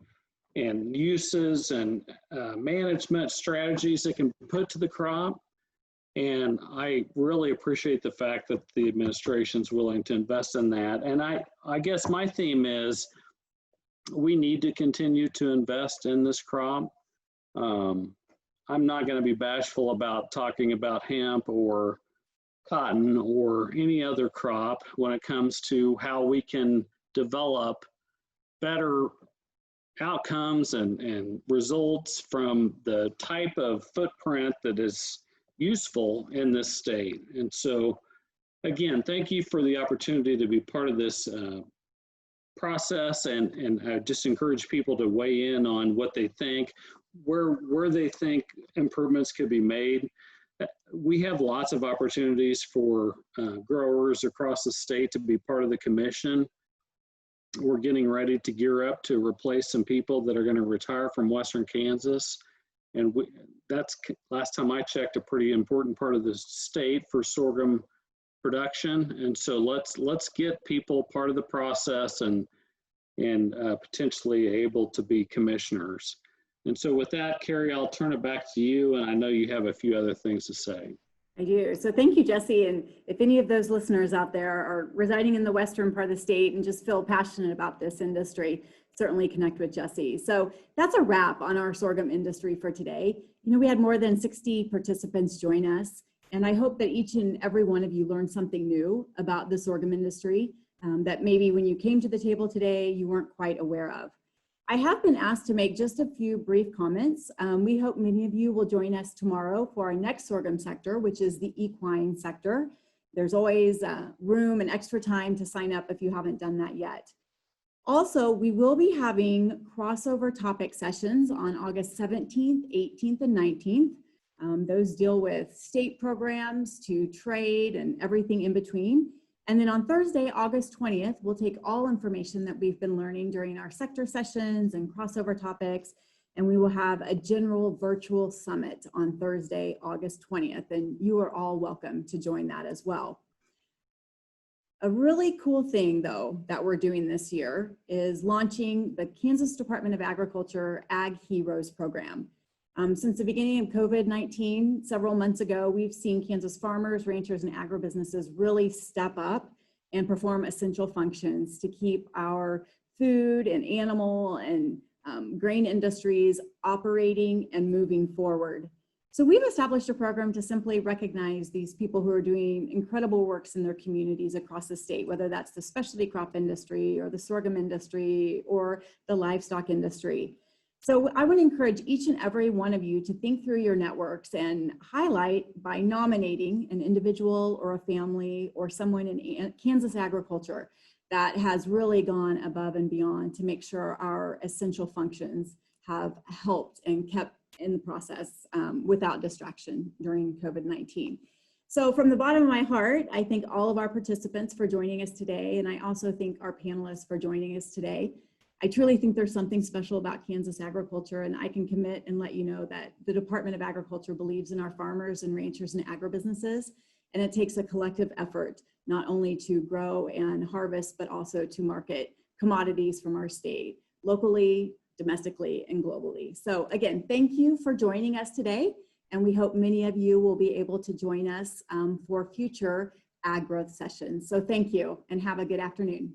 and uses and management strategies that can be put to the crop. And I really appreciate the fact that the administration's willing to invest in that. And I guess my theme is we need to continue to invest in this crop. I'm not going to be bashful about talking about hemp or cotton or any other crop when it comes to how we can develop better outcomes and results from the type of footprint that is useful in this state. And so, again, thank you for the opportunity to be part of this process, and I just encourage people to weigh in on what they think, where they think improvements could be made. We have lots of opportunities for growers across the state to be part of the commission. We're getting ready to gear up to replace some people that are going to retire from Western Kansas. And that's, last time I checked, a pretty important part of the state for sorghum production. And so let's get people part of the process and potentially able to be commissioners. And so with that, Carrie, I'll turn it back to you. And I know you have a few other things to say. I do. So thank you, Jesse. And if any of those listeners out there are residing in the western part of the state and just feel passionate about this industry, certainly connect with Jesse. So that's a wrap on our sorghum industry for today. You know, we had more than 60 participants join us, and I hope that each and every one of you learned something new about the sorghum industry that maybe when you came to the table today, you weren't quite aware of. I have been asked to make just a few brief comments. We hope many of you will join us tomorrow for our next sorghum sector, which is the equine sector. There's always room and extra time to sign up if you haven't done that yet. Also, we will be having crossover topic sessions on August 17th, 18th, and 19th. Those deal with state programs to trade and everything in between. And then on Thursday, August 20th, we'll take all information that we've been learning during our sector sessions and crossover topics, and we will have a general virtual summit on Thursday, August 20th, and you are all welcome to join that as well. A really cool thing, though, that we're doing this year is launching the Kansas Department of Agriculture Ag Heroes program. Since the beginning of COVID-19, several months ago, we've seen Kansas farmers, ranchers, and agribusinesses really step up and perform essential functions to keep our food and animal and grain industries operating and moving forward. So we've established a program to simply recognize these people who are doing incredible works in their communities across the state, whether that's the specialty crop industry or the sorghum industry or the livestock industry. So I want to encourage each and every one of you to think through your networks and highlight by nominating an individual or a family or someone in Kansas agriculture that has really gone above and beyond to make sure our essential functions have helped and kept in the process without distraction during COVID-19. So from the bottom of my heart, I thank all of our participants for joining us today, and I also thank our panelists for joining us today. I truly think there's something special about Kansas agriculture, and I can commit and let you know that the Department of Agriculture believes in our farmers and ranchers and agribusinesses, and it takes a collective effort not only to grow and harvest, but also to market commodities from our state, locally, domestically, and globally. So again, thank you for joining us today, and we hope many of you will be able to join us for future ag growth sessions. So thank you, and have a good afternoon.